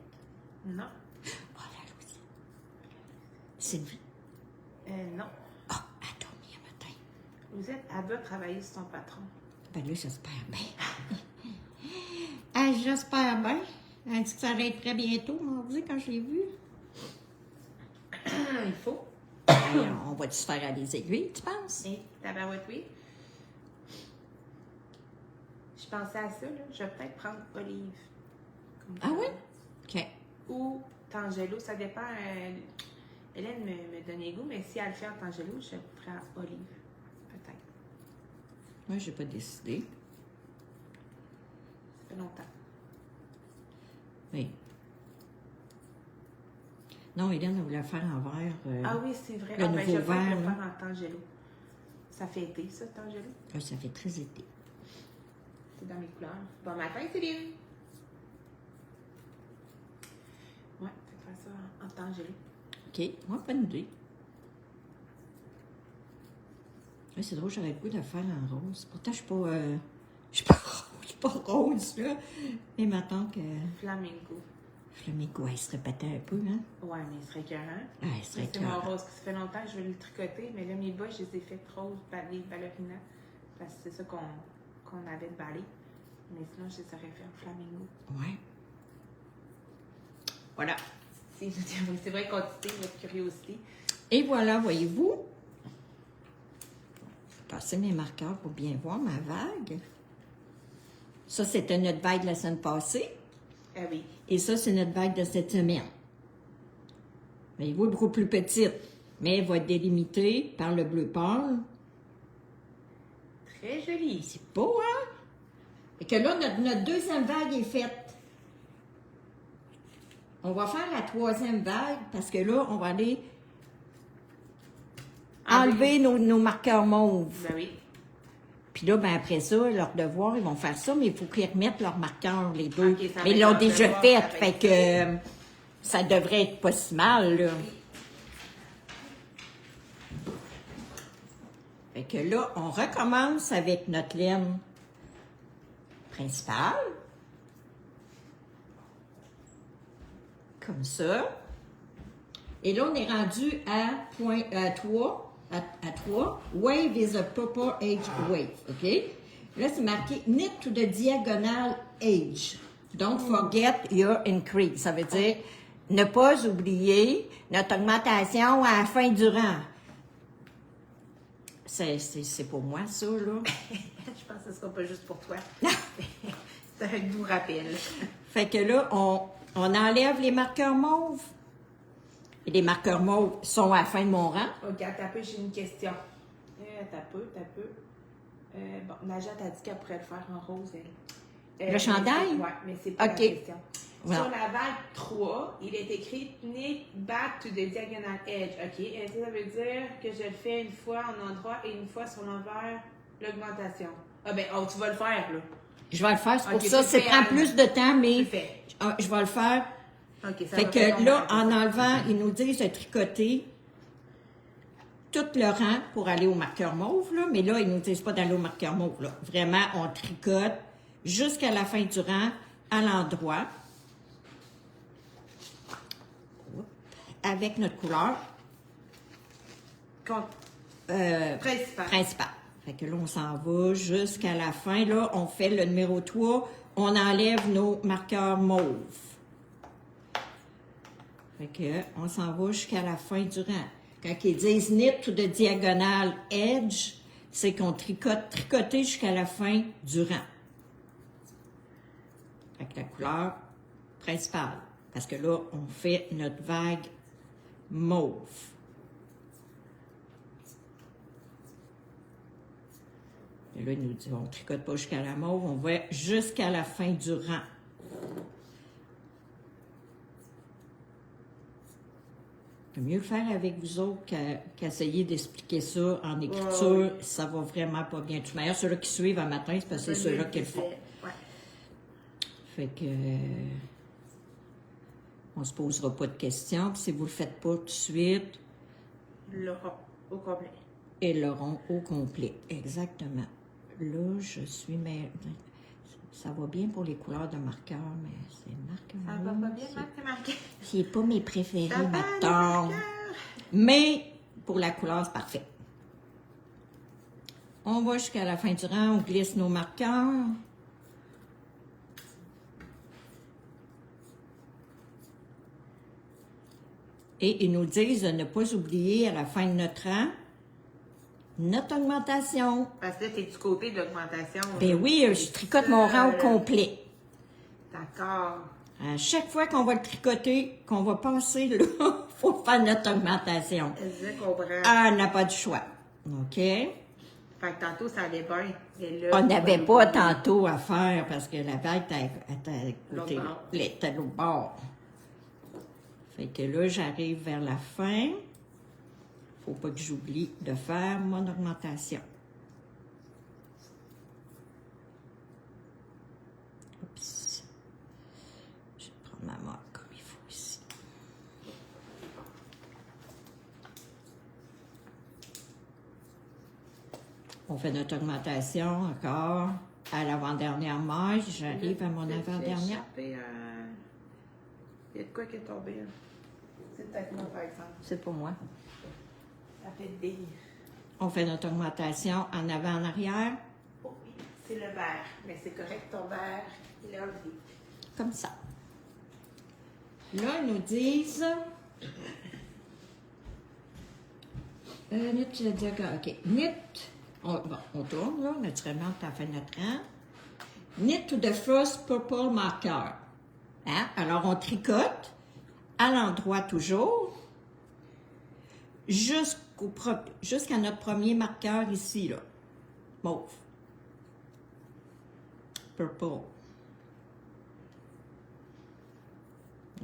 Non. Oh, la Louisette. Sylvie? Non. Ah, elle a dormi un matin. Louisette, elle doit travailler sur son patron. Ben là, j'espère bien. J'espère bien. Elle dit que ça arrêterait bientôt, mardi, quand je l'ai vue. Il faut. On va-tu se faire à des aiguilles, tu penses? Et tabarouette, oui. Je pensais à ça, là. Je vais peut-être prendre Olive. Ah oui? OK. Ou Tangelo, ça dépend. Hélène me donne les goûts, mais si elle fait en Tangelo, je prends Olive. Peut-être. Moi, j'ai pas décidé. Ça fait longtemps. Oui. Non, Hélène, elle voulait faire en vert. Ah oui, c'est vrai. Le nouveau je vais vert, le faire en Tangelo. Ça fait été, ça, Tangelo? Oui, ça fait très été. C'est dans mes couleurs. Bon matin, Céline! Ouais, je vais faire ça en Tangelo. OK, moi, pas une idée. Oui, c'est drôle, j'aurais le goût de le faire en rose. Pourtant, je suis pas rose, là. Mais maintenant que... Flamingo. Flamingo, elle se répétait un peu, hein? Ouais, mais il serait écœurant. Ah, elle serait C'est mon écœurant. rose. Ça fait longtemps que je vais le tricoter, mais là, mes bas, je les ai fait rose, balai, ballerina. Parce que c'est ça qu'on avait de balai. Mais sinon, je les aurais fait en flamingo. Ouais. Voilà. C'est vrai qu'on titille votre curiosité. Et voilà, voyez-vous. passer mes marqueurs pour bien voir ma vague. Ça, c'était notre vague de la semaine passée. Ah oui. Et ça, c'est notre vague de cette semaine. Mais il va beaucoup plus petite, mais elle va être délimitée par le bleu pâle. Très joli. C'est beau, hein? Et que là, notre deuxième vague est faite. On va faire la troisième vague parce que là, on va aller enlever nos marqueurs mauves. Ben oui. Puis là, ben après ça, leur devoir, ils vont faire ça, mais il faut qu'ils remettent leurs marqueurs, les deux. Okay, mais ils l'ont déjà devoir, fait, fait que ça devrait être pas si mal, là. Fait que là, on recommence avec notre laine principale. Comme ça. Et là, on est rendu à 3. À 3. Wave is a proper age wave. OK? Là, c'est marqué knit to the diagonal age. Don't forget your increase. Ça veut dire ne pas oublier notre augmentation à la fin du rang. C'est pour moi, ça, là. Je pense que ce ne sera pas juste pour toi. C'est un doux rappel. Fait que là, on enlève les marqueurs mauves. Et les marqueurs mauves sont à la fin de mon rang. OK, t'as peu, j'ai une question. T'as peu. Bon, Najat a dit qu'elle pourrait le faire en rose, elle. Le chandail? Oui, mais c'est pas OK. la question. Ouais. Sur la vague 3, il est écrit « Knit back to the diagonal edge ». OK, est-ce que ça veut dire que je le fais une fois en endroit et une fois sur l'envers, l'augmentation? Ah ben, tu vas le faire, là. Je vais le faire, c'est pour OK, ça. Ça prend plus de temps, mais je vais le faire. OK, ça fait va que faire là, en enlevant, ils nous disent de tricoter tout le rang pour aller au marqueur mauve, là. Mais là, ils nous disent pas d'aller au marqueur mauve, là. Vraiment, on tricote jusqu'à la fin du rang, à l'endroit. Avec notre couleur principale. Fait que là, on s'en va jusqu'à la fin. Là, on fait le numéro 3. On enlève nos marqueurs mauves. Fait que on s'en va jusqu'à la fin du rang. Quand ils disent knit to the diagonal edge, c'est qu'on tricoter jusqu'à la fin du rang. Avec la couleur principale. Parce que là, on fait notre vague mauve. Et là, il nous dit, on ne tricote pas jusqu'à la mauve, on va jusqu'à la fin du rang. C'est mieux le faire avec vous autres qu'essayer d'expliquer ça en écriture. Oui. Ça va vraiment pas bien. Tout d'ailleurs, ceux-là qui suivent un matin, c'est parce que c'est ceux-là qui le font. Ouais. Fait que... on se posera pas de questions. Puis si vous le faites pas tout de suite... L'auront au complet. Et l'auront au complet. Exactement. Là, je suis... Mais ça va bien pour les couleurs de marqueur, mais c'est marqueur. Ça va pas bien, marqué. C'est pas mes préférés, Ça va, maintenant. Mais pour la couleur, c'est parfait. On va jusqu'à la fin du rang, on glisse nos marqueurs. Et ils nous disent de ne pas oublier à la fin de notre rang notre augmentation. Parce que t'es du côté de l'augmentation. Ben oui, je tricote mon rang au complet. D'accord. À chaque fois qu'on va le tricoter, qu'on va passer là, il faut faire notre augmentation. Je comprends. Ah, on n'a pas de choix. OK? Fait que tantôt, ça allait bien. Et là, On n'avait pas tantôt à faire parce que la vague était à l'autre bord. Fait que là, j'arrive vers la fin. Faut pas que j'oublie de faire mon augmentation. Oups. Je vais prendre ma marque comme il faut ici. On fait notre augmentation encore à l'avant-dernière maille. J'arrive à mon avant-dernière. Il y a de quoi qui est tombé, là. C'est peut-être moi, par exemple. C'est pour moi. Ça fait des... On fait notre augmentation en avant, en arrière. Oh oui, c'est le vert. Mais c'est correct, ton vert, il est enlevé. Comme ça. Là, ils nous disent... knit, OK. Knit On tourne, là, naturellement, à la fin de notre rang. Knit to the first purple marker. Hein? Alors, on tricote à l'endroit toujours jusqu'à notre premier marqueur ici, là. Mauve. Purple.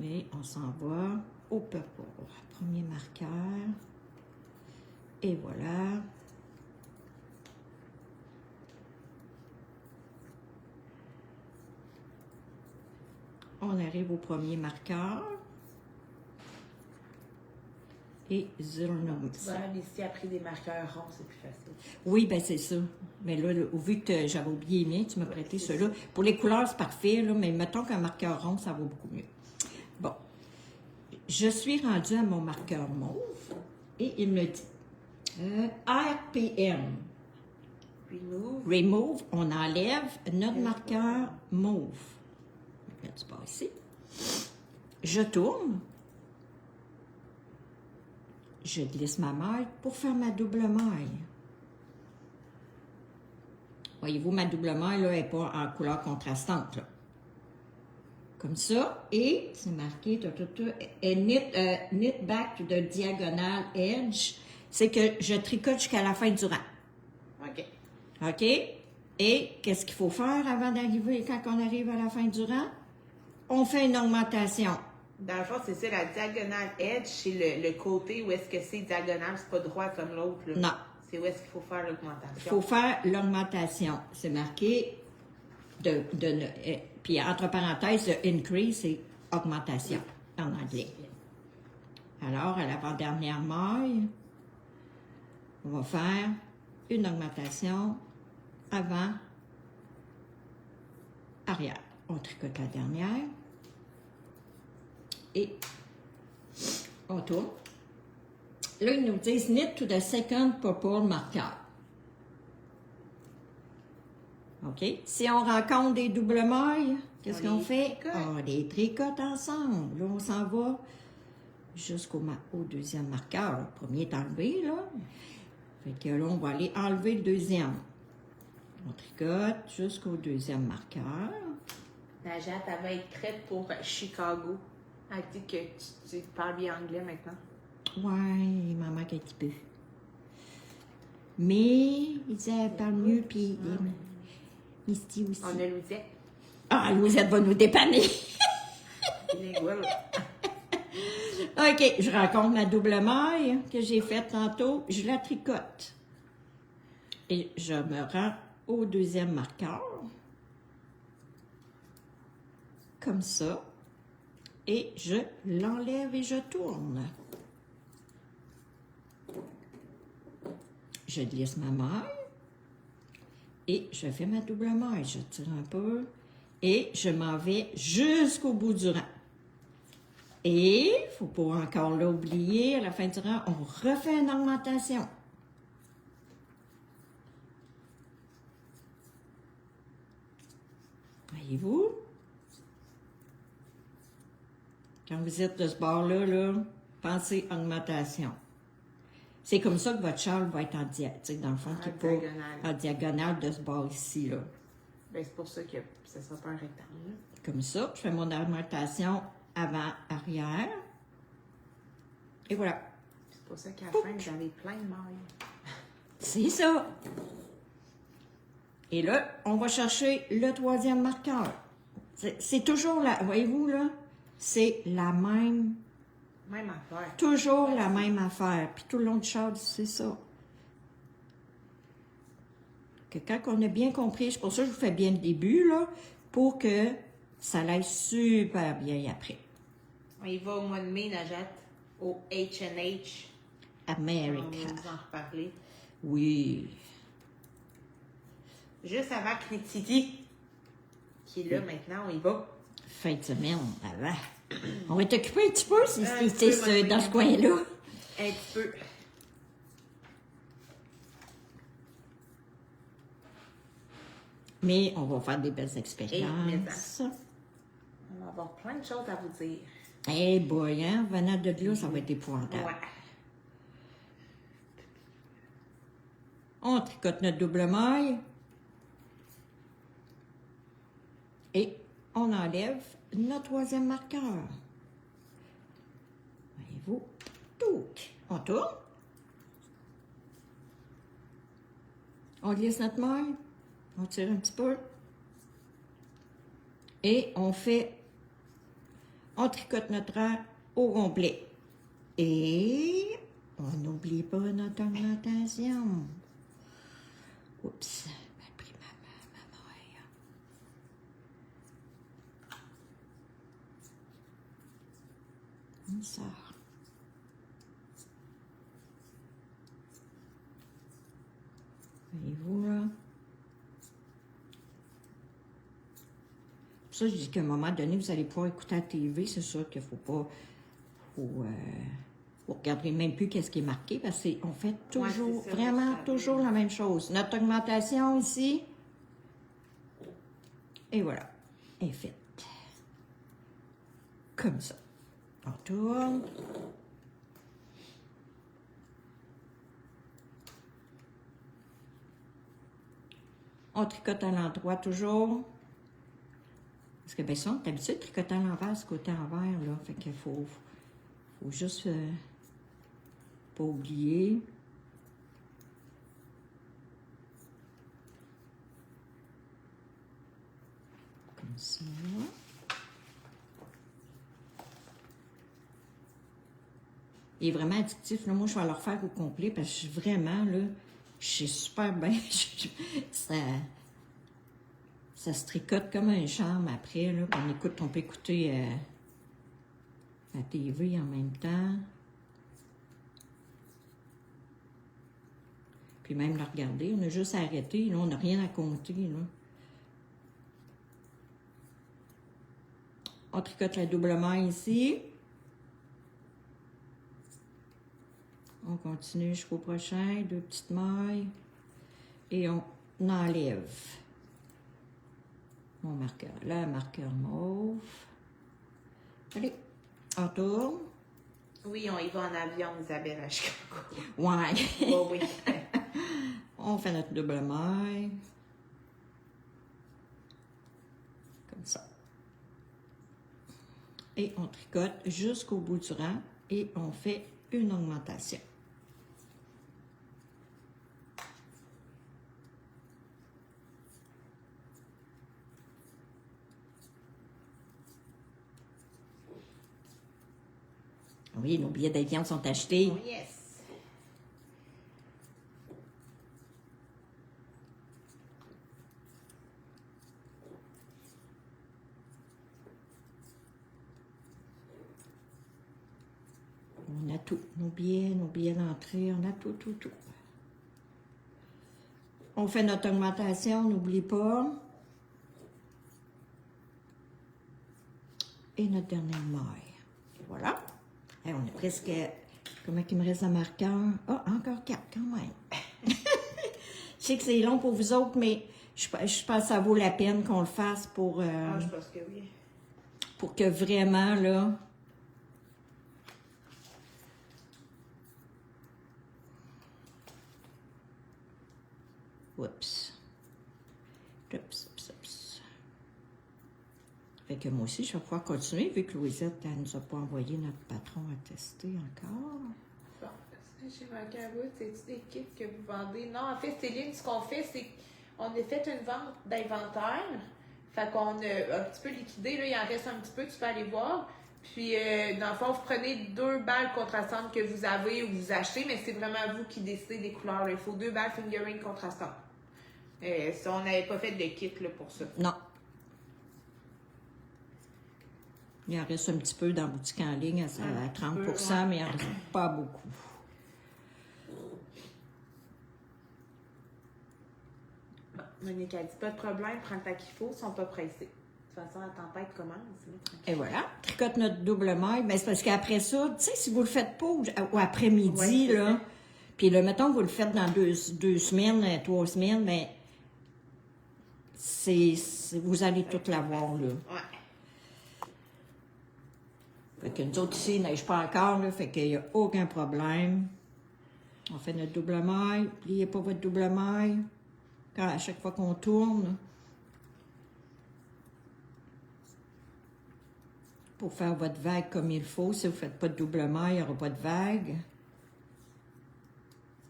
Et on s'en va au purple. Premier marqueur. Et voilà. On arrive au premier marqueur. Et zéro. Tu vas aller ici après des marqueurs ronds, c'est plus facile. Oui, ben c'est ça. Mais là, vu que j'avais oublié les miens, tu m'as prêté ceux-là. Pour les couleurs, c'est parfait, là, mais mettons qu'un marqueur rond, ça va beaucoup mieux. Bon. Je suis rendue à mon marqueur mauve et il me dit RPM. Remove. On enlève notre marqueur mauve. Je vais mettre ça ici. Je tourne. Je glisse ma maille pour faire ma double maille. Voyez-vous, ma double maille, là, n'est pas en couleur contrastante, là. Comme ça. Et c'est marqué, knit back to the diagonal edge. C'est que je tricote jusqu'à la fin du rang. OK. OK? Et qu'est-ce qu'il faut faire avant d'arriver, quand on arrive à la fin du rang? On fait une augmentation. Dans le fond, c'est ça, la diagonale edge, c'est le côté où est-ce que c'est diagonal, c'est pas droit comme l'autre. Non. C'est où est-ce qu'il faut faire l'augmentation. Il faut faire l'augmentation. C'est marqué puis entre parenthèses, le increase, c'est augmentation en anglais. Alors, à l'avant-dernière maille, on va faire une augmentation avant, arrière. On tricote la dernière. Et on tourne. Là, ils nous disent knit to the second purple marker. OK? Si on rencontre des doubles mailles, qu'est-ce qu'on fait? On les tricote ensemble. Là, on s'en va jusqu'au deuxième marqueur. Le premier est enlevé, là. Fait que là, on va aller enlever le deuxième. On tricote jusqu'au deuxième marqueur. Najat, elle va être prête pour Chicago. Elle dit que tu parles bien anglais maintenant. Ouais, maman, un petit peu. Mais, il dit, elle parle mieux, puis Misty aussi. On a Louisette. Ah, Louisette va nous dépanner. OK, je rencontre ma double maille que j'ai faite tantôt. Je la tricote. Et je me rends au deuxième marqueur. Comme ça. Et je l'enlève et je tourne. Je glisse ma maille. Et je fais ma double maille. Je tire un peu. Et je m'en vais jusqu'au bout du rang. Et, il ne faut pas encore l'oublier, à la fin du rang, on refait une augmentation. Voyez-vous? Quand vous êtes de ce bord-là, là, pensez augmentation. C'est comme ça que votre châle va être dans le fond, qui est pas en diagonale de ce bord ici, là. Ben, c'est pour ça que ça ne sera pas un rectangle. Comme ça, je fais mon augmentation avant, arrière. Et voilà. C'est pour ça qu'à la fin, vous avez plein de mailles. C'est ça. Et là, on va chercher le troisième marqueur. C'est toujours là, voyez-vous là, c'est la même. Même affaire. Toujours la même affaire. Puis tout le long du châle, c'est ça. Que quand on a bien compris, c'est pour ça que je vous fais bien le début, là, pour que ça aille super bien après. On y va au mois de mai, Najat, au H&H. America. On va vous en reparler. Oui. Juste avant Knit City, qui est là maintenant, on y va. Fin de semaine, avant. On va t'occuper un petit peu si c'est dans ce coin-là. Un petit peu. Mais on va faire des belles expériences. On va avoir plein de choses à vous dire. Eh boy, hein? Venant de là, ça va être épouvantable. Ouais. On tricote notre double maille. Et on enlève notre troisième marqueur. Voyez-vous? Touc! On tourne. On glisse notre maille. On tire un petit peu. Et on tricote notre rang au complet. Et on n'oublie pas notre augmentation. Oups, j'ai pris ma maille. On sort. Voyez-vous là? Pour ça, je dis qu'à un moment donné, vous allez pouvoir écouter la TV. C'est sûr qu'il ne faut pas... vous regarderez même plus qu'est-ce qui est marqué parce qu'on fait toujours, ça, vraiment toujours la même chose. Notre augmentation ici. Et voilà. Elle est faite. Comme ça. On tourne. On tricote à l'endroit toujours. Parce que, bien ça, on est habitué de tricoter à l'envers, ce côté envers, là. Fait qu'il faut juste pas oublier. Comme ça. Il est vraiment addictif. Là. Moi, je vais le refaire au complet parce que je suis vraiment, là, je suis super bien. Ça se tricote comme un charme après, là. On peut écouter la TV en même temps. Puis même la regarder. On a juste à arrêter, là. On n'a rien à compter, là. On tricote la double maille ici. On continue jusqu'au prochain. 2 petites mailles. Et on enlève mon marqueur. Là, marqueur mauve. Allez, on tourne. Oui, on y va en avion, Isabelle, à Chicago. Ouais. Oh, oui. On fait notre double maille. Comme ça. Et on tricote jusqu'au bout du rang et on fait une augmentation. Oui, nos billets d'avion sont achetés. Oh, yes. On a tout. Nos billets d'entrée, on a tout. On fait notre augmentation, n'oublie pas. Et notre dernière maille. Et voilà. Et on est presque... Comment il me reste un marqueur? Ah, encore 4 quand même. Je sais que c'est long pour vous autres, mais je pense que ça vaut la peine qu'on le fasse pour... je pense que oui. Pour que vraiment, là... Oups. Fait que moi aussi, je vais pouvoir continuer, vu que Louisette, elle ne nous a pas envoyé notre patron à tester encore. Bon, j'ai manqué un bout. C'est-tu des kits que vous vendez? Non, en fait, Céline, ce qu'on fait, c'est qu'on a fait une vente d'inventaire. Fait qu'on a un petit peu liquidé. Là, il en reste un petit peu, tu peux aller voir. Puis, dans le fond, vous prenez 2 balles contrastantes que vous avez ou vous achetez, mais c'est vraiment vous qui décidez des couleurs. Là. Il faut 2 balles fingering contrastantes. Ça, on n'avait pas fait de kit là, pour ça. Non. Il en reste un petit peu dans la boutique en ligne à 30%, mais il en reste pas beaucoup. Bon, Monique a dit pas de problème, prends le temps qu'il faut, ils sont pas pressés. De toute façon, la tempête commence. Et voilà, tricote notre double maille. Mais c'est parce qu'après ça, tu sais, si vous le faites pas ou après-midi, là, puis là, mettons que vous le faites dans 2 semaines, 3 semaines, mais vous allez tout l'avoir, là. Ouais. Fait que nous autres ici, il neige pas encore, là, fait qu'il n'y a aucun problème. On fait notre double maille. N'oubliez pas votre double maille. À chaque fois qu'on tourne. Pour faire votre vague comme il faut. Si vous ne faites pas de double maille, il n'y aura pas de vague.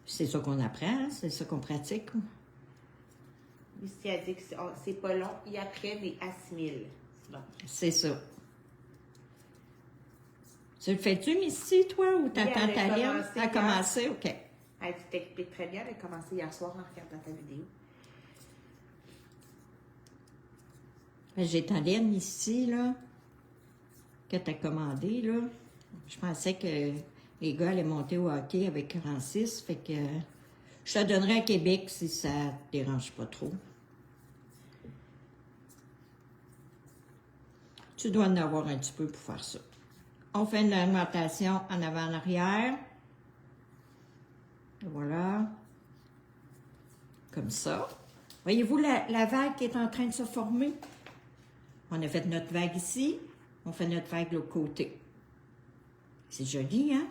C'est ça qu'on apprend, c'est ça qu'on pratique. Misty a dit que c'est pas long, il apprend et assimile. C'est ça. Tu le fais-tu, Misty, toi, ou t'attends ta ligne? Elle a commencé, OK. Tu t'expliques très bien, elle a commencé hier soir en regardant ta vidéo. J'ai ta ligne ici, là, que tu as commandé, là. Je pensais que les gars allaient monter au hockey avec 46, fait que je te donnerai à Québec si ça te dérange pas trop. Tu dois en avoir un petit peu pour faire ça. On fait une augmentation en avant en arrière. Voilà. Comme ça. Voyez-vous la vague qui est en train de se former? On a fait notre vague ici. On fait notre vague de l'autre côté. C'est joli, hein?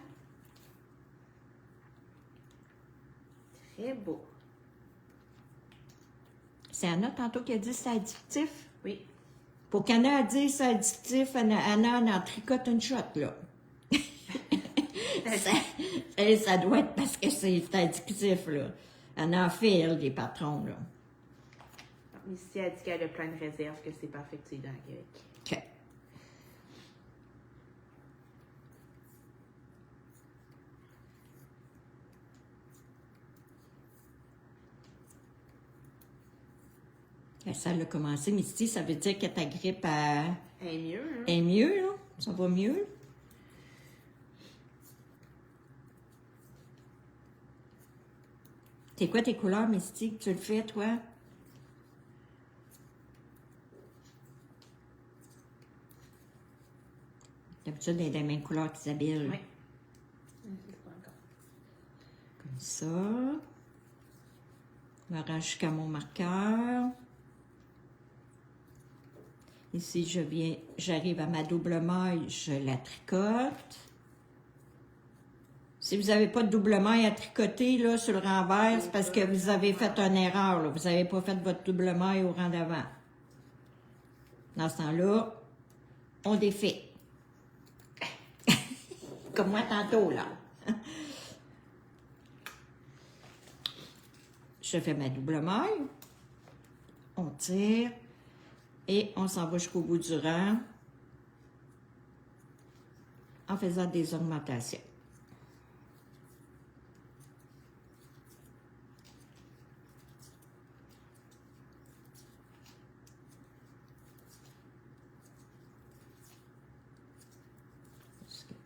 Très beau. C'est Anna tantôt qui a dit que c'est addictif? Oui. Pour qu'Anna a dit c'est addictif, Anna en tricote une shot, là. ça doit être parce que c'est addictif, là. Anna en fait, elle, des patrons, là. Misty a dit qu'elle a plein de réserves, que c'est parfait que tu es dans avec. OK. Ça a commencé, Misty, ça veut dire que ta grippe est mieux. Hein? Est mieux, là. Ça va mieux. C'est quoi tes couleurs, Misty, que tu le fais, toi? D'habitude, elle a les mêmes couleurs qu'Isabelle. Oui. Comme ça. Je me rends jusqu'à mon marqueur. Ici, j'arrive à ma double maille, je la tricote. Si vous n'avez pas de double maille à tricoter là, sur le renvers, c'est parce que vous avez fait une erreur. Là. Vous n'avez pas fait votre double maille au rang d'avant. Dans ce temps-là, on défait. Comme moi tantôt, là. Je fais ma double maille. On tire. Et on s'en va jusqu'au bout du rang en faisant des augmentations.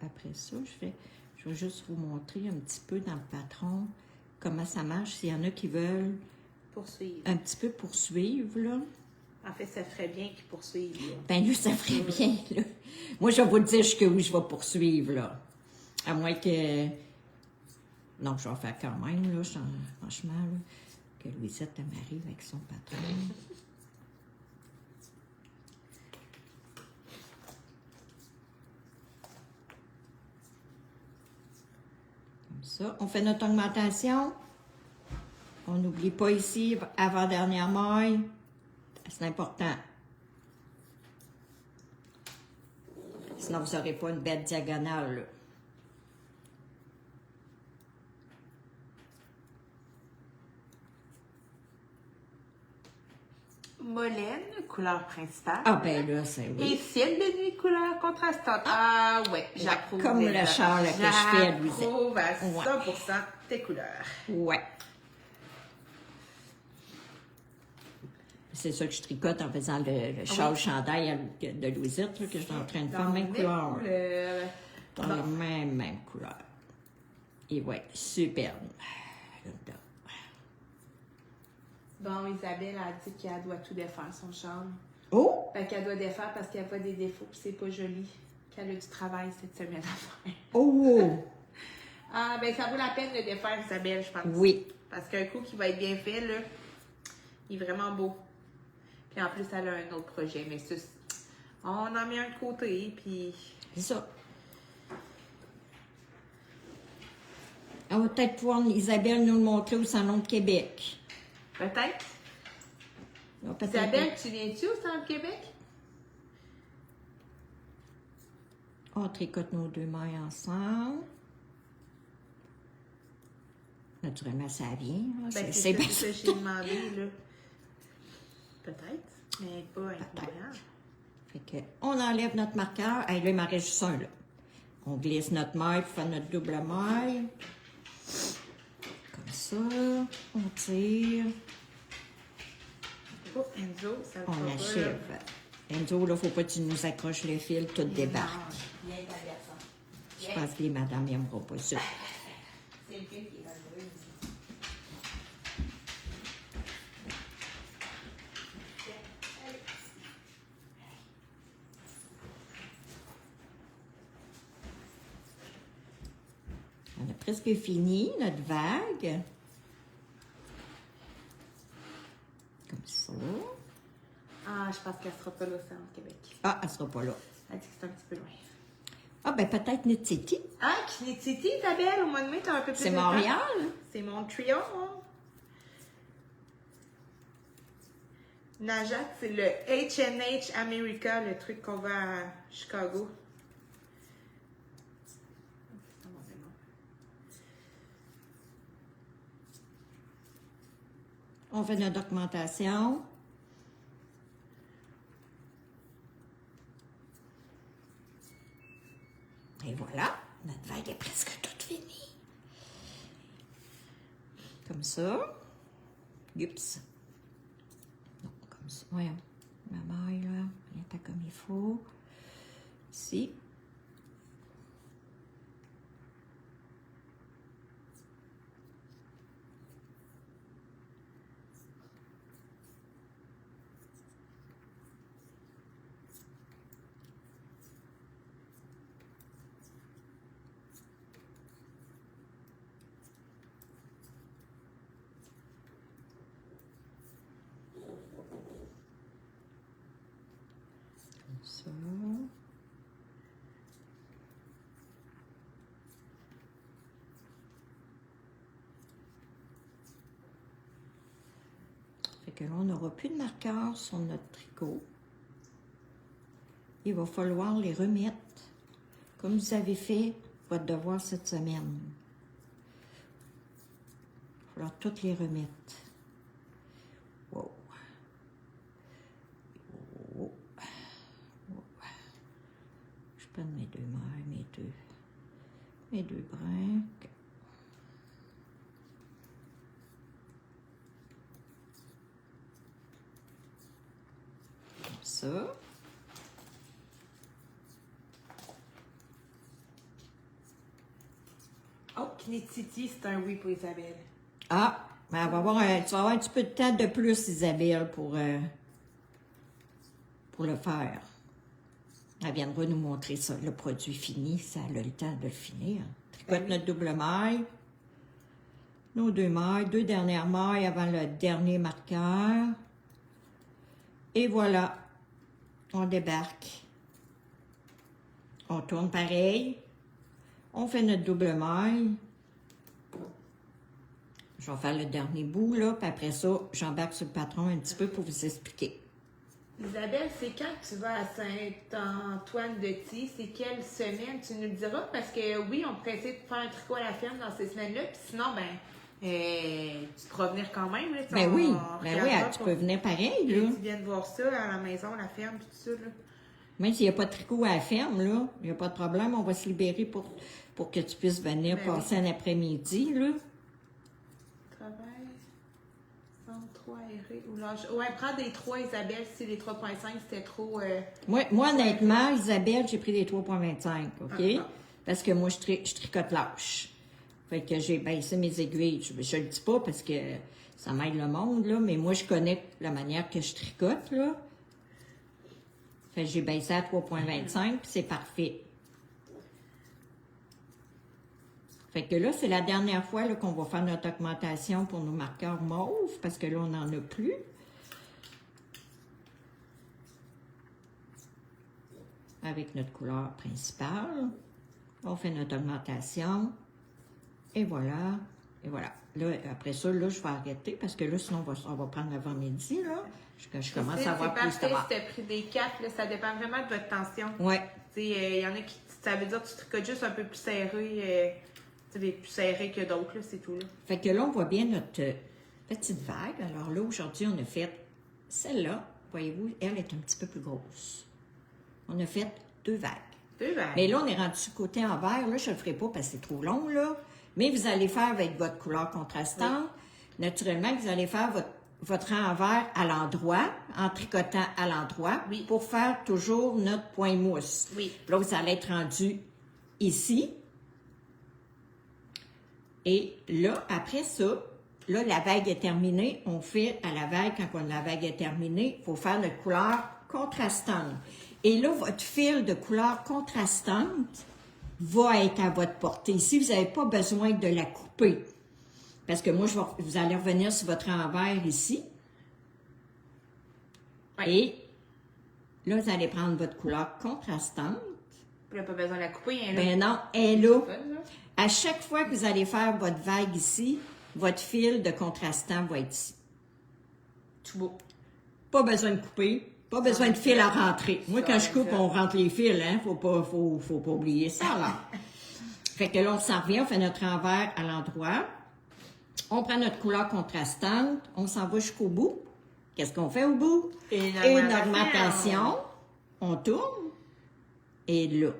Après ça, je vais juste vous montrer un petit peu dans le patron comment ça marche. S'il y en a qui veulent poursuivre. Un petit peu poursuivre, là. En fait, ça ferait bien qu'ils poursuivent. Là. Ben là, ça ferait bien, là. Moi, je vais vous dire que oui, je vais poursuivre, là. À moins que... Non, je vais faire quand même, là, franchement, là, que Louisette m'arrive avec son patron. Comme ça. On fait notre augmentation. On n'oublie pas ici, avant-dernière maille. C'est important. Sinon, vous n'aurez pas une belle diagonale, là. Molène, couleur principale. Ah, ben là, c'est oui. Et ciel de nuit, couleur contrastante. Ah, ouais, j'approuve. Comme le char que je fais à Louisette. J'approuve à 100% tes couleurs. Ouais. C'est ça que je tricote en faisant le châle chandail de Louisette, là, que je suis en train de faire, même couleur. Dans la même couleur. Et ouais, superbe. Bon, Isabelle a dit qu'elle doit tout défaire, son châle. Oh! Fait qu'elle doit défaire parce qu'il n'y a pas des défauts, puis c'est pas joli. Qu'elle a du travail cette semaine à faire. Oh! Ah, ben ça vaut la peine de défaire, Isabelle, je pense. Oui. Parce qu'un coup qui va être bien fait, là, il est vraiment beau. Puis en plus, elle a un autre projet, mais ça, on en met un de côté, puis... C'est ça. On va peut-être pouvoir, Isabelle, nous le montrer au Salon de Québec. Peut-être. Peut-être Isabelle, tu viens-tu au Salon de Québec? On tricote nos deux mailles ensemble. Naturellement, ça vient. Ben, c'est ça que j'ai demandé, là. Peut-être, mais pas incroyable. Fait que, on enlève notre marqueur. Hey, là, il m'en reste juste un, là. On glisse notre maille pour faire notre double maille. Comme ça. On tire. Oh, Enzo, ça le On achève. Enzo, là, faut pas que tu nous accroches le fil, tout débarque. Viens, ta garçon. Je pense que les madames n'aimeront pas ça. C'est le fil qui est dangereux. On a presque fini notre vague. Comme ça. Ah, je pense qu'elle sera pas là au Salon de Québec. Ah, elle sera pas là. Elle dit que c'est un petit peu loin. Ah, ben peut-être Knit City. Ah, Knit City, Isabelle, au mois de mai, t'as un peu plus de C'est temps. Montréal. C'est Montréal. Najat, c'est le H&H America, le truc qu'on va à Chicago. On fait notre documentation. Et voilà, notre vague est presque toute finie. Comme ça. Oups. Non, comme ça. Voyons. Ma maille, là, elle n'est pas comme il faut. Ici. Ça. Fait que là, on n'aura plus de marqueurs sur notre tricot. Il va falloir les remettre comme vous avez fait votre devoir cette semaine. Il va falloir toutes les remettre. Wow. Wow. Wow. Je prends mes deux mailles, mes deux brinques. Comme ça. Oh, Knit City, c'est un oui pour Isabelle. Ah, ben tu vas avoir un petit peu de temps de plus, Isabelle, pour le faire. Elle viendra nous montrer ça, le produit fini, ça a le temps de le finir. Tricote notre double maille, nos deux mailles, deux dernières mailles avant le dernier marqueur. Et voilà, on débarque. On tourne pareil. On fait notre double maille. Je vais faire le dernier bout, là, puis après ça, j'embarque sur le patron un petit peu pour vous expliquer. Isabelle, c'est quand tu vas à Saint-Antoine-de-Tie? C'est quelle semaine? Tu nous le diras? Parce que oui, on pourrait essayer de faire un tricot à la ferme dans ces semaines-là, puis sinon, tu pourras venir quand même. Là, Ben oui, tu peux venir pareil, là. Tu viens de voir ça à la maison, la ferme, puis tout ça, là. Même s'il n'y a pas de tricot à la ferme, là, il n'y a pas de problème, on va se libérer pour que tu puisses venir passer un après-midi, là. Travail, centre 3 erré ou lâche. Ouais, prends des 3, Isabelle, si les 3.5 c'était trop. Moi, honnêtement, Isabelle, j'ai pris des 3.25, OK? Parce que moi, je tricote lâche. Fait que j'ai baissé mes aiguilles. Je le dis pas parce que ça m'aide le monde, là, mais moi, je connais la manière que je tricote, là. Fait que j'ai baissé à 3.25, puis c'est parfait. Fait que là, c'est la dernière fois là, qu'on va faire notre augmentation pour nos marqueurs mauves, parce que là, on n'en a plus. Avec notre couleur principale. On fait notre augmentation. Et voilà. Et voilà. Là, après ça, là, je vais arrêter parce que là, sinon, on va prendre l'avant-midi, là. Je commence à avoir plus de C'est parfait si tu as pris des 4, là, ça dépend vraiment de votre tension. Oui. Il y en a qui, ça veut dire que tu tricotes juste un peu plus serré, plus serré que d'autres, là, c'est tout. Là. Fait que là, on voit bien notre petite vague. Alors là, aujourd'hui, on a fait celle-là. Voyez-vous, elle est un petit peu plus grosse. On a fait 2 vagues. 2 vagues. Mais là, on est rendu sur le côté envers. Là, je ne le ferai pas parce que c'est trop long, là. Mais vous allez faire avec votre couleur contrastante. Oui. Naturellement, vous allez faire votre envers à l'endroit, en tricotant à l'endroit, oui. pour faire toujours notre point mousse. Oui. Là, vous allez être rendu ici. Et là, après ça, là, la vague est terminée. On fait à la vague, quand la vague est terminée, il faut faire notre couleur contrastante. Et là, votre fil de couleur contrastante va être à votre portée. Ici, vous n'avez pas besoin de la couper. Parce que moi, vous allez revenir sur votre envers ici. Ouais. Et là, vous allez prendre votre couleur contrastante. Vous n'avez pas besoin de la couper. Hein, ben non, elle est là. À chaque fois que vous allez faire votre vague ici, votre fil de contrastant va être ici. Tout beau. Pas besoin de couper. Pas besoin de fil à rentrer. Moi, quand je coupe, on rentre les fils, hein. Faut pas oublier ça, là. Fait que là, on s'en revient, on fait notre envers à l'endroit. On prend notre couleur contrastante, on s'en va jusqu'au bout. Qu'est-ce qu'on fait au bout? Une augmentation. On tourne. Et là,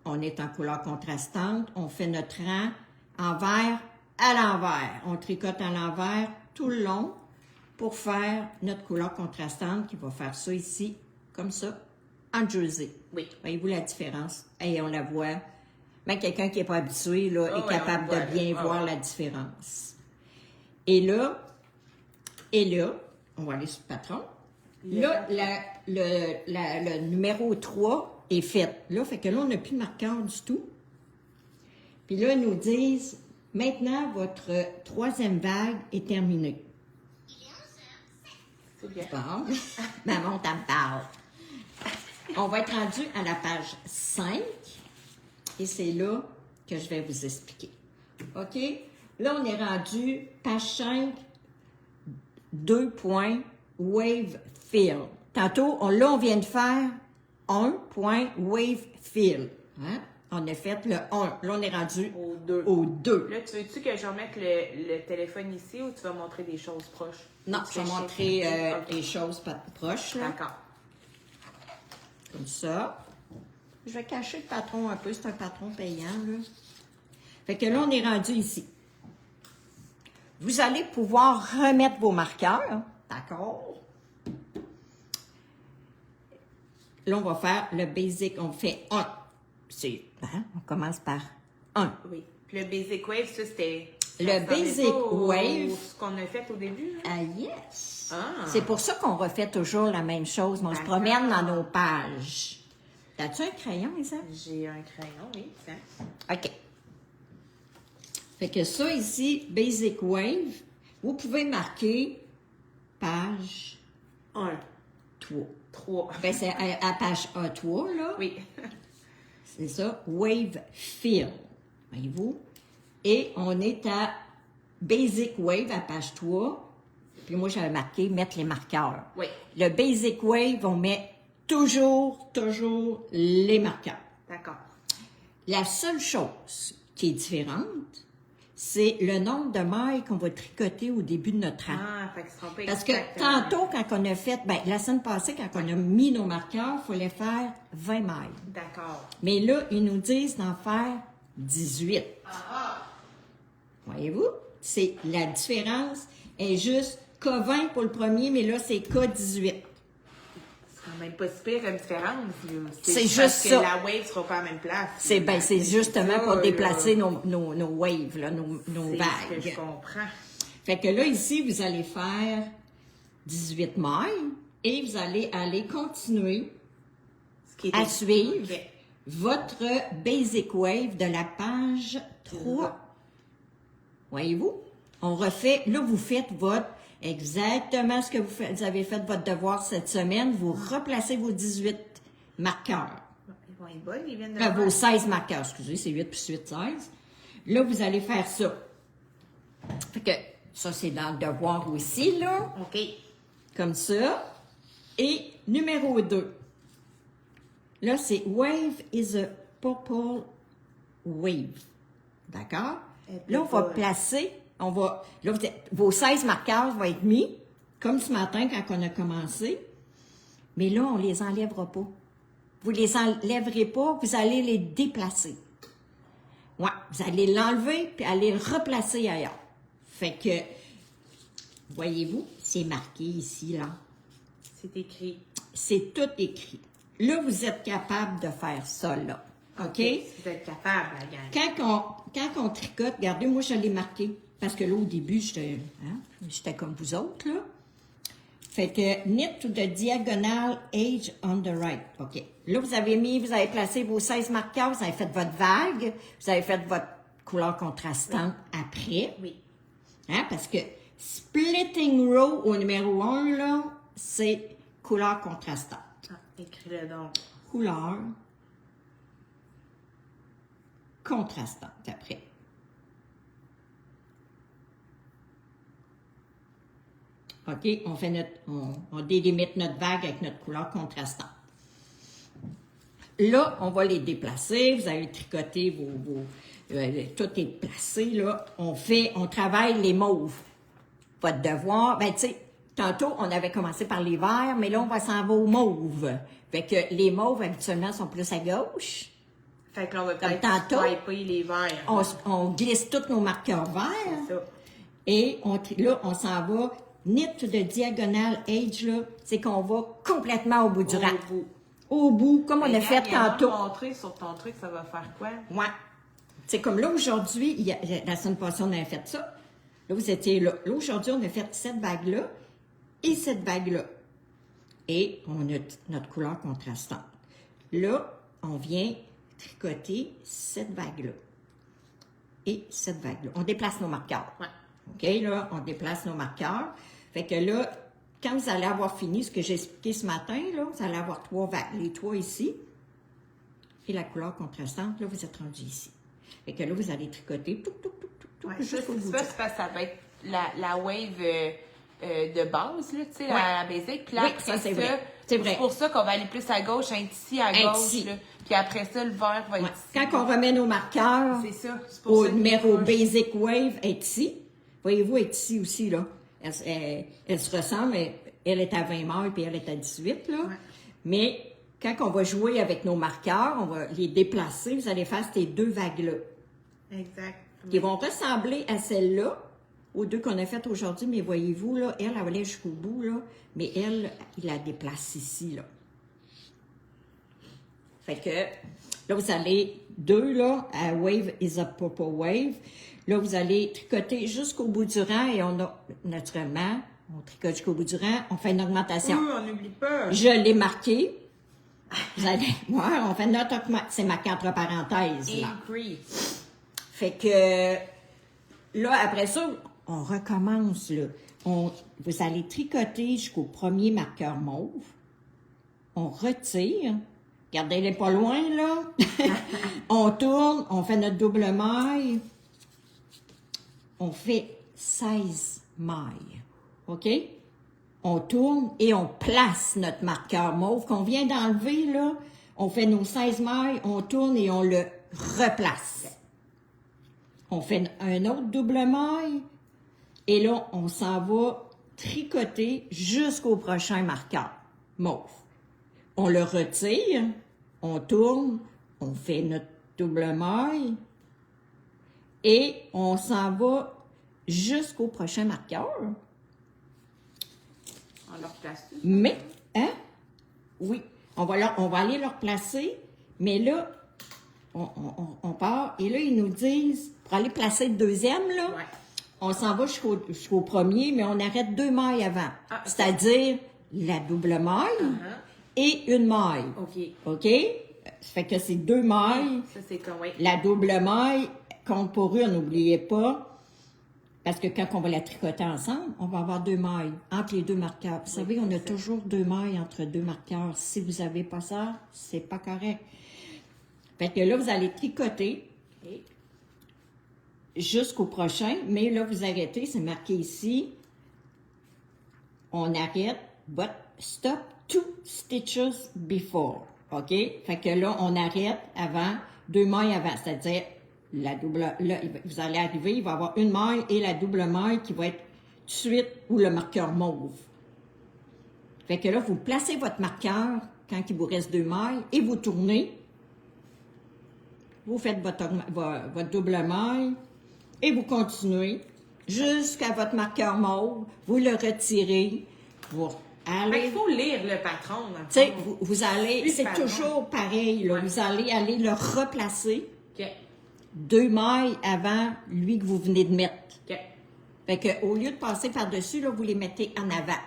on est en couleur contrastante. On fait notre rang envers à l'envers. On tricote à l'envers tout le long pour faire notre couleur contrastante qui va faire ça ici, comme ça, en jersey. Oui. Voyez-vous la différence? Et on la voit. Même quelqu'un qui n'est pas habitué là, est capable de bien voir la différence. Et là, on va aller sur le patron. Là, le numéro 3 est fait. Là, fait que là, on n'a plus de marqueur du tout. Puis là, ils nous disent, maintenant, votre 3e vague est terminée. C'est bien. Bon, maman, t'en parle. On va être rendu à la page 5 et c'est là que je vais vous expliquer. OK? Là, on est rendu page 5, 2 points, wave fill. Tantôt, on vient de faire 1 point, wave fill. Hein? On a fait le 1. Là, on est rendu au 2. Là, tu veux-tu que je remette le téléphone ici ou tu vas montrer des choses proches? Non, je vais montrer des choses proches. D'accord. Comme ça. Je vais cacher le patron un peu. C'est un patron payant, là. Fait que là, on est rendu ici. Vous allez pouvoir remettre vos marqueurs. D'accord? Là, on va faire le basic. On fait 1. On commence par 1. Oui. Puis le basic wave, ça, c'était... Le basic wave... Ce qu'on a fait au début. Hein? Ah, yes! Ah. C'est pour ça qu'on refait toujours la même chose, mais on se promène dans nos pages. T'as-tu un crayon, Isa? J'ai un crayon, oui. Ça. OK. Fait que ça, ici, basic wave, vous pouvez marquer page 1. 3. Ben, c'est à page 3, là. Oui. C'est ça, wave fill. Voyez-vous? Et on est à basic wave à page 3. Puis moi, j'avais marqué mettre les marqueurs. Oui. Le basic wave, on met toujours les marqueurs. D'accord. La seule chose qui est différente, c'est le nombre de mailles qu'on va tricoter au début de notre rang. Ah, fait que ce sera pas parce que tantôt, quand on a fait, la semaine passée, quand on a mis nos marqueurs, il fallait faire 20 mailles. D'accord. Mais là, ils nous disent d'en faire 18. Voyez-vous? C'est la différence est juste K20 pour le premier, mais là, c'est K18. C'est quand même pas si pire comme différence. C'est juste parce ça. que la wave sera pas à la même place. C'est justement ça, pour déplacer nos waves, là, nos vagues. C'est ce que je comprends. Fait que là, ici, vous allez faire 18 mailles et vous allez aller continuer à suivre votre basic wave de la page 3. Voyez-vous? On refait, là, vous faites exactement ce que vous avez fait votre devoir cette semaine. Vous replacez vos 18 marqueurs. Ils vont être bonnes, ils viennent de vos 16 marqueurs, excusez, c'est 8 plus 8, 16. là, vous allez faire ça. Fait que ça, c'est dans le devoir aussi, là. OK. Comme ça. Et numéro 2. Là, c'est wave is a purple wave. D'accord? Là, on va placer, là, vos 16 marqueurs vont être mis, comme ce matin quand on a commencé. Mais là, on ne les enlèvera pas. Vous ne les enlèverez pas, vous allez les déplacer. Ouais, vous allez l'enlever puis aller le replacer ailleurs. Fait que, voyez-vous, c'est marqué ici, là. C'est écrit. C'est tout écrit. Là, vous êtes capable de faire ça, là. OK? Vous êtes capable, la gang. Quand on tricote, regardez, moi, je l'ai marqué. Parce que là, au début, j'étais comme vous autres, là. Fait que knit to the diagonal edge on the right. OK. Là, vous avez placé vos 16 marqueurs, vous avez fait votre vague, vous avez fait votre couleur contrastante après. Oui. Hein, parce que splitting row au numéro 1, là, c'est couleur contrastante. Ah, écris-le donc. Couleur contrastante après. OK, on fait on délimite notre vague avec notre couleur contrastante. Là, on va les déplacer. Vous allez tricoter tout est placé, là. On travaille les mauves. Votre devoir, ben, tu sais, tantôt, on avait commencé par les verts, mais là, on va s'en va aux mauves. Fait que les mauves, habituellement, sont plus à gauche. Fait que là, on va Comme peut-être tantôt, swiper les verts. on glisse tous nos marqueurs verts. C'est ça. Et là, on s'en va. Knit de diagonal edge, là, c'est qu'on va complètement au bout du rang. Au bout, comme on a fait tantôt. Montrer sur ton truc, ça va faire quoi? Ouais. C'est comme là, aujourd'hui, la semaine passée, on avait fait ça. Là, vous étiez là. Là, aujourd'hui, on a fait cette vague-là et cette vague-là. Et on a notre couleur contrastante. Là, on vient tricoter cette vague-là et cette vague-là. On déplace nos marqueurs. Ouais. OK, là, on déplace nos marqueurs. Fait que là, quand vous allez avoir fini ce que j'ai expliqué ce matin, là, vous allez avoir 3 vagues. Les 3 ici. Et la couleur contrastante, là, vous êtes rendu ici. Fait que là, vous allez tricoter tout, Ouais, jusqu'au bout. ça va être la wave de base, là, tu sais, la basic. Puis là, Oui, après ça, c'est vrai. C'est vrai. pour ça qu'on va aller plus à gauche, un ici à gauche. Là. Puis après ça, le vert va être ici. Quand on remet nos marqueurs C'est ça. C'est pour au ça numéro basic wave, est ici. Voyez-vous, elle est ici aussi, là. Elle se ressemble, mais elle est à 20 mailles puis elle est à 18, là. Ouais. Mais quand on va jouer avec nos marqueurs, on va les déplacer, vous allez faire ces 2 vagues-là. Exact. Qui vont ressembler à celle-là, aux 2 qu'on a faites aujourd'hui, mais voyez-vous, là, elle va aller jusqu'au bout, là, mais elle, il la déplace ici, là. Fait que, là, vous allez 2, là, à wave is a purple wave. Là, vous allez tricoter jusqu'au bout du rang et on a, naturellement, on tricote jusqu'au bout du rang, on fait une augmentation. Oui, on n'oublie pas. Je l'ai marqué. Vous allez voir, on fait notre augmentation. C'est marqué entre parenthèses, là. Increase. Fait que, là, après ça, on recommence, là. Vous allez tricoter jusqu'au premier marqueur mauve. On retire. Regardez-les pas loin, là. On tourne, on fait notre double maille. On fait 16 mailles. OK? On tourne et on place notre marqueur mauve qu'on vient d'enlever, là. On fait nos 16 mailles, on tourne et on le replace. On fait un autre double maille et là, on s'en va tricoter jusqu'au prochain marqueur mauve. On le retire, on tourne, on fait notre double maille et on s'en va jusqu'au prochain marqueur. On le replace. Mais, hein? Oui, on va aller le replacer, mais là, on part et là, ils nous disent, pour aller placer le deuxième, là, Ouais. on s'en va jusqu'au premier, mais on arrête 2 mailles avant. Ah, c'est-à-dire la double maille et une maille. OK. OK? Ça fait que c'est 2 mailles. Ça, c'est comme, oui. La double maille compte pour une, n'oubliez pas. Parce que quand on va la tricoter ensemble, on va avoir 2 mailles entre les 2 marqueurs. Vous savez, on a toujours 2 mailles entre 2 marqueurs. Si vous n'avez pas ça, c'est pas correct. Fait que là, vous allez tricoter. jusqu'au prochain, mais là, vous arrêtez, c'est marqué ici. On arrête, but stop 2 stitches before. OK? Fait que là, on arrête avant, 2 mailles avant, c'est-à-dire la double, là, vous allez arriver, il va y avoir une maille et la double maille qui va être tout de suite où le marqueur mauve. Fait que là, vous placez votre marqueur quand il vous reste 2 mailles et vous tournez. Vous faites votre double maille et vous continuez jusqu'à votre marqueur mauve. Vous le retirez. Vous allez... Il faut lire le patron. Tu sais, vous allez... C'est toujours pareil. Là, vous allez aller le replacer. 2 mailles avant lui que vous venez de mettre. Fait que au lieu de passer par-dessus, là, vous les mettez en avant.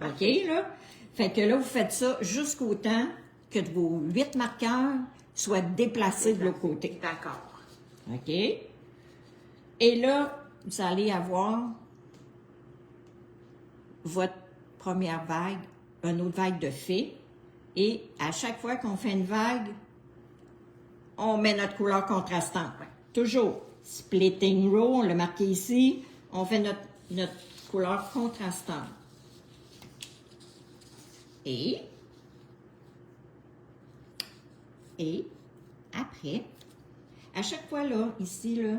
OK, là? Fait que là, vous faites ça jusqu'au temps que vos 8 marqueurs soient déplacés de l'autre côté. D'accord. OK? Et là, vous allez avoir votre première vague, une autre vague de fées. Et à chaque fois qu'on fait une vague, on met notre couleur contrastante. Toujours. Splitting row, on l'a marqué ici. On fait notre couleur contrastante. Et après, à chaque fois là, ici, là,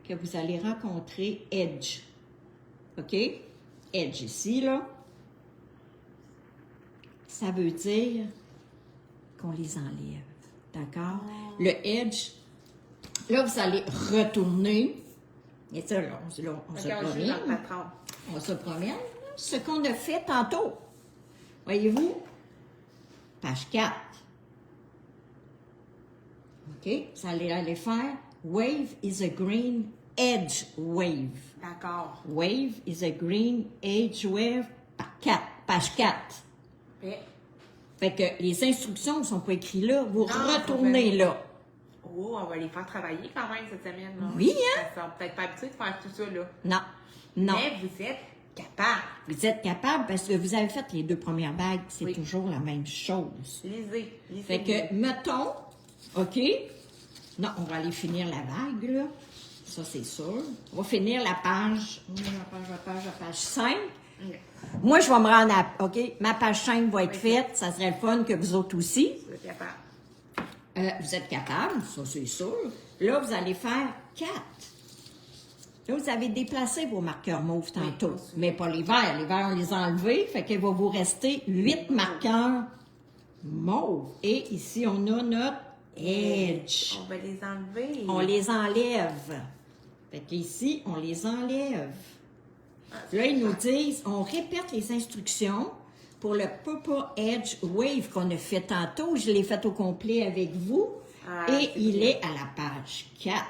que vous allez rencontrer edge. OK? Edge ici, là. Ça veut dire qu'on les enlève. D'accord? Le edge, là, vous allez retourner. Et ça, là, on se promène. On se promène. Ce qu'on a fait tantôt. Voyez-vous? Page 4. OK? Vous allez aller faire Wave is a green edge wave. D'accord. Wave is a green edge wave. Page 4. Fait que les instructions ne sont pas écrites là. Vous retournez là. Oh, on va les faire travailler quand même cette semaine. Là. Oui, hein? Ils sont peut-être pas habitués de faire tout ça, là. Non. Non. Mais vous êtes capable. Vous êtes capable parce que vous avez fait les 2 premières vagues. C'est toujours la même chose. Lisez. Fait que, mettons, OK? Non, on va aller finir la vague, là. Ça, c'est sûr. On va finir la page 5. Okay. Moi, je vais me rendre à... OK? Ma page 5 va être faite. Ça serait le fun que vous autres aussi. Vous êtes capable. Vous êtes capable, ça, c'est sûr. Là, vous allez faire 4. Là, vous avez déplacé vos marqueurs mauves tantôt. Mais pas les verts. Les verts, on les a enlevés. Fait qu'il va vous rester 8 marqueurs mauves. Et ici, on a notre edge. On va les enlever. On les enlève. Fait qu'ici, on les enlève. Là, ils nous disent, on répète les instructions pour le Purple Edge Wave qu'on a fait tantôt. Je l'ai fait au complet avec vous. Et il est à la page 4.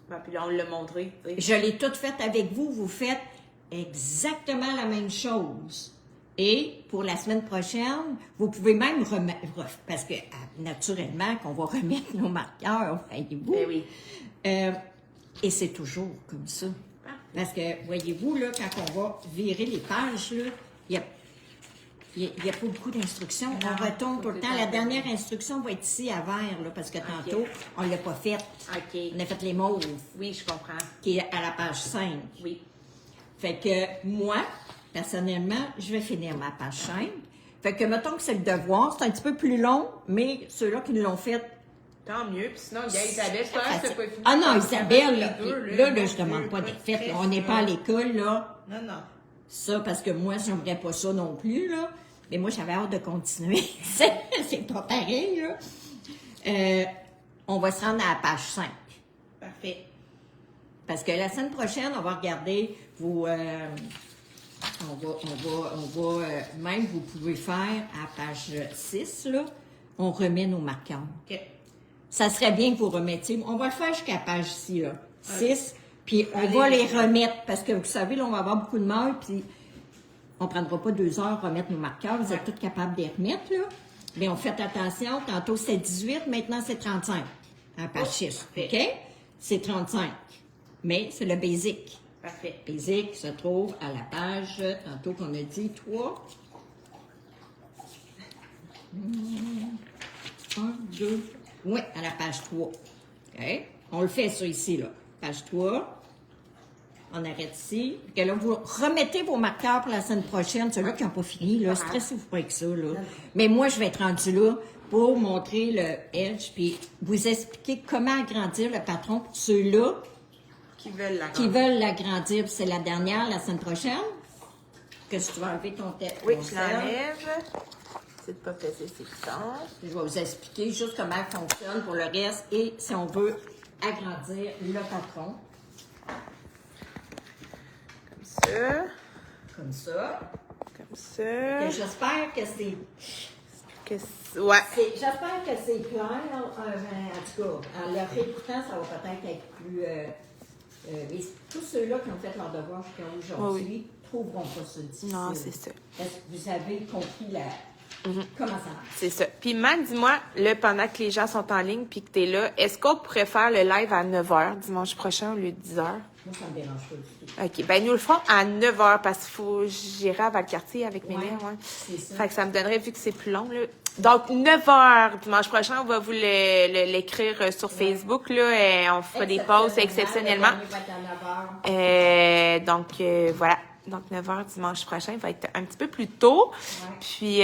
Ben, puis là, on l'a montré. Je l'ai tout fait avec vous. Vous faites exactement la même chose. Et pour la semaine prochaine, vous pouvez même remettre, parce que naturellement, qu'on va remettre nos marqueurs, voyez-vous. Ben oui. Et c'est toujours comme ça. Parce que, voyez-vous, là, quand on va virer les pages, là, il n'y a pas beaucoup d'instructions. On retourne tout le temps. La dernière instruction va être ici à vert, là, parce que tantôt, on ne l'a pas faite. On a fait les mauves. Oui, je comprends. Qui est à la page 5. Oui. Fait que moi, personnellement, je vais finir ma page 5. Fait que, mettons que c'est le devoir. C'est un petit peu plus long, mais ceux-là qui nous l'ont fait, tant mieux. Puis sinon, Isabelle, je pense que c'est pas fini. Ah non, Isabelle, là, je ne demande pas d'être faite. On n'est pas à l'école, là. Non. Ça, parce que moi, j'aimerais pas ça non plus, là. Mais moi, j'avais hâte de continuer. C'est pas pareil, là. On va se rendre à la page 5. Parfait. Parce que la semaine prochaine, on va regarder vos... même, vous pouvez faire à page 6, là, on remet nos marqueurs. OK. Ça serait bien que vous remettiez. On va le faire jusqu'à la page ici, là. 6. Puis on va les remettre. Parce que vous savez, là, on va avoir beaucoup de mal. Puis on ne prendra pas 2 heures à remettre nos marqueurs. Vous êtes tous capables de les remettre, là. Mais on fait attention. Tantôt, c'est 18. Maintenant, c'est 35. À la page 6. OK? C'est 35. Mais c'est le basic. Parfait. Basic se trouve à la page, tantôt qu'on a dit 3. 1, 2. Oui, à la page 3. OK? On le fait ça ici, là. Page 3. On arrête ici. Que là, vous remettez vos marqueurs pour la semaine prochaine. Ceux-là qui n'ont pas fini, là, stressez-vous pas avec ça, là. Mais moi, je vais être rendue là pour montrer le edge, puis vous expliquer comment agrandir le patron pour ceux-là qui veulent l'agrandir. C'est la dernière, la semaine prochaine. Que tu vas enlever ton tête. Oui, je l'enlève. C'est de pas peser ses pitons. Je vais vous expliquer juste comment elle fonctionne pour le reste et si on veut agrandir le patron. Comme ça. Comme ça. Comme ça. J'espère que c'est... Ouais. J'espère que c'est clair. En tout cas, en le réécoutant, ça va peut-être être plus... mais tous ceux-là qui ont fait leur devoir jusqu'à aujourd'hui trouveront pas ça difficile. Non, c'est ça. Est-ce que vous avez compris comment ça marche? C'est ça. Puis, Matt, dis-moi, là, pendant que les gens sont en ligne puis que tu es là, est-ce qu'on pourrait faire le live à 9h dimanche prochain au lieu de 10h? Moi, ça me dérange pas du tout. OK. Ben nous le ferons à 9h parce qu'il faut gérer à Valcartier avec mes liens. Ouais. C'est ça. Fait que ça me donnerait, vu que c'est plus long, là. Donc, 9h dimanche prochain, on va vous l'écrire sur Facebook, là. Et on fera des pauses exceptionnellement. Donc, voilà. Donc, 9h dimanche prochain, il va être un petit peu plus tôt. Ouais. Puis,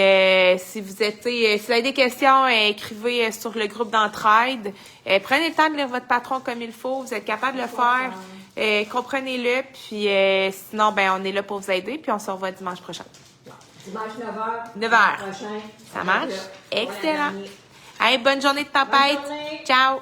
si vous avez des questions, écrivez sur le groupe d'entraide. Prenez le temps de lire votre patron comme il faut. Vous êtes capable de le faire. Comprenez-le. Puis, sinon, ben, on est là pour vous aider. Puis, on se revoit dimanche prochain. Dimanche 9h. 9h. Prochain. Ça marche? Excellent. Hey, bonne journée de tempête. Bonne journée. Ciao.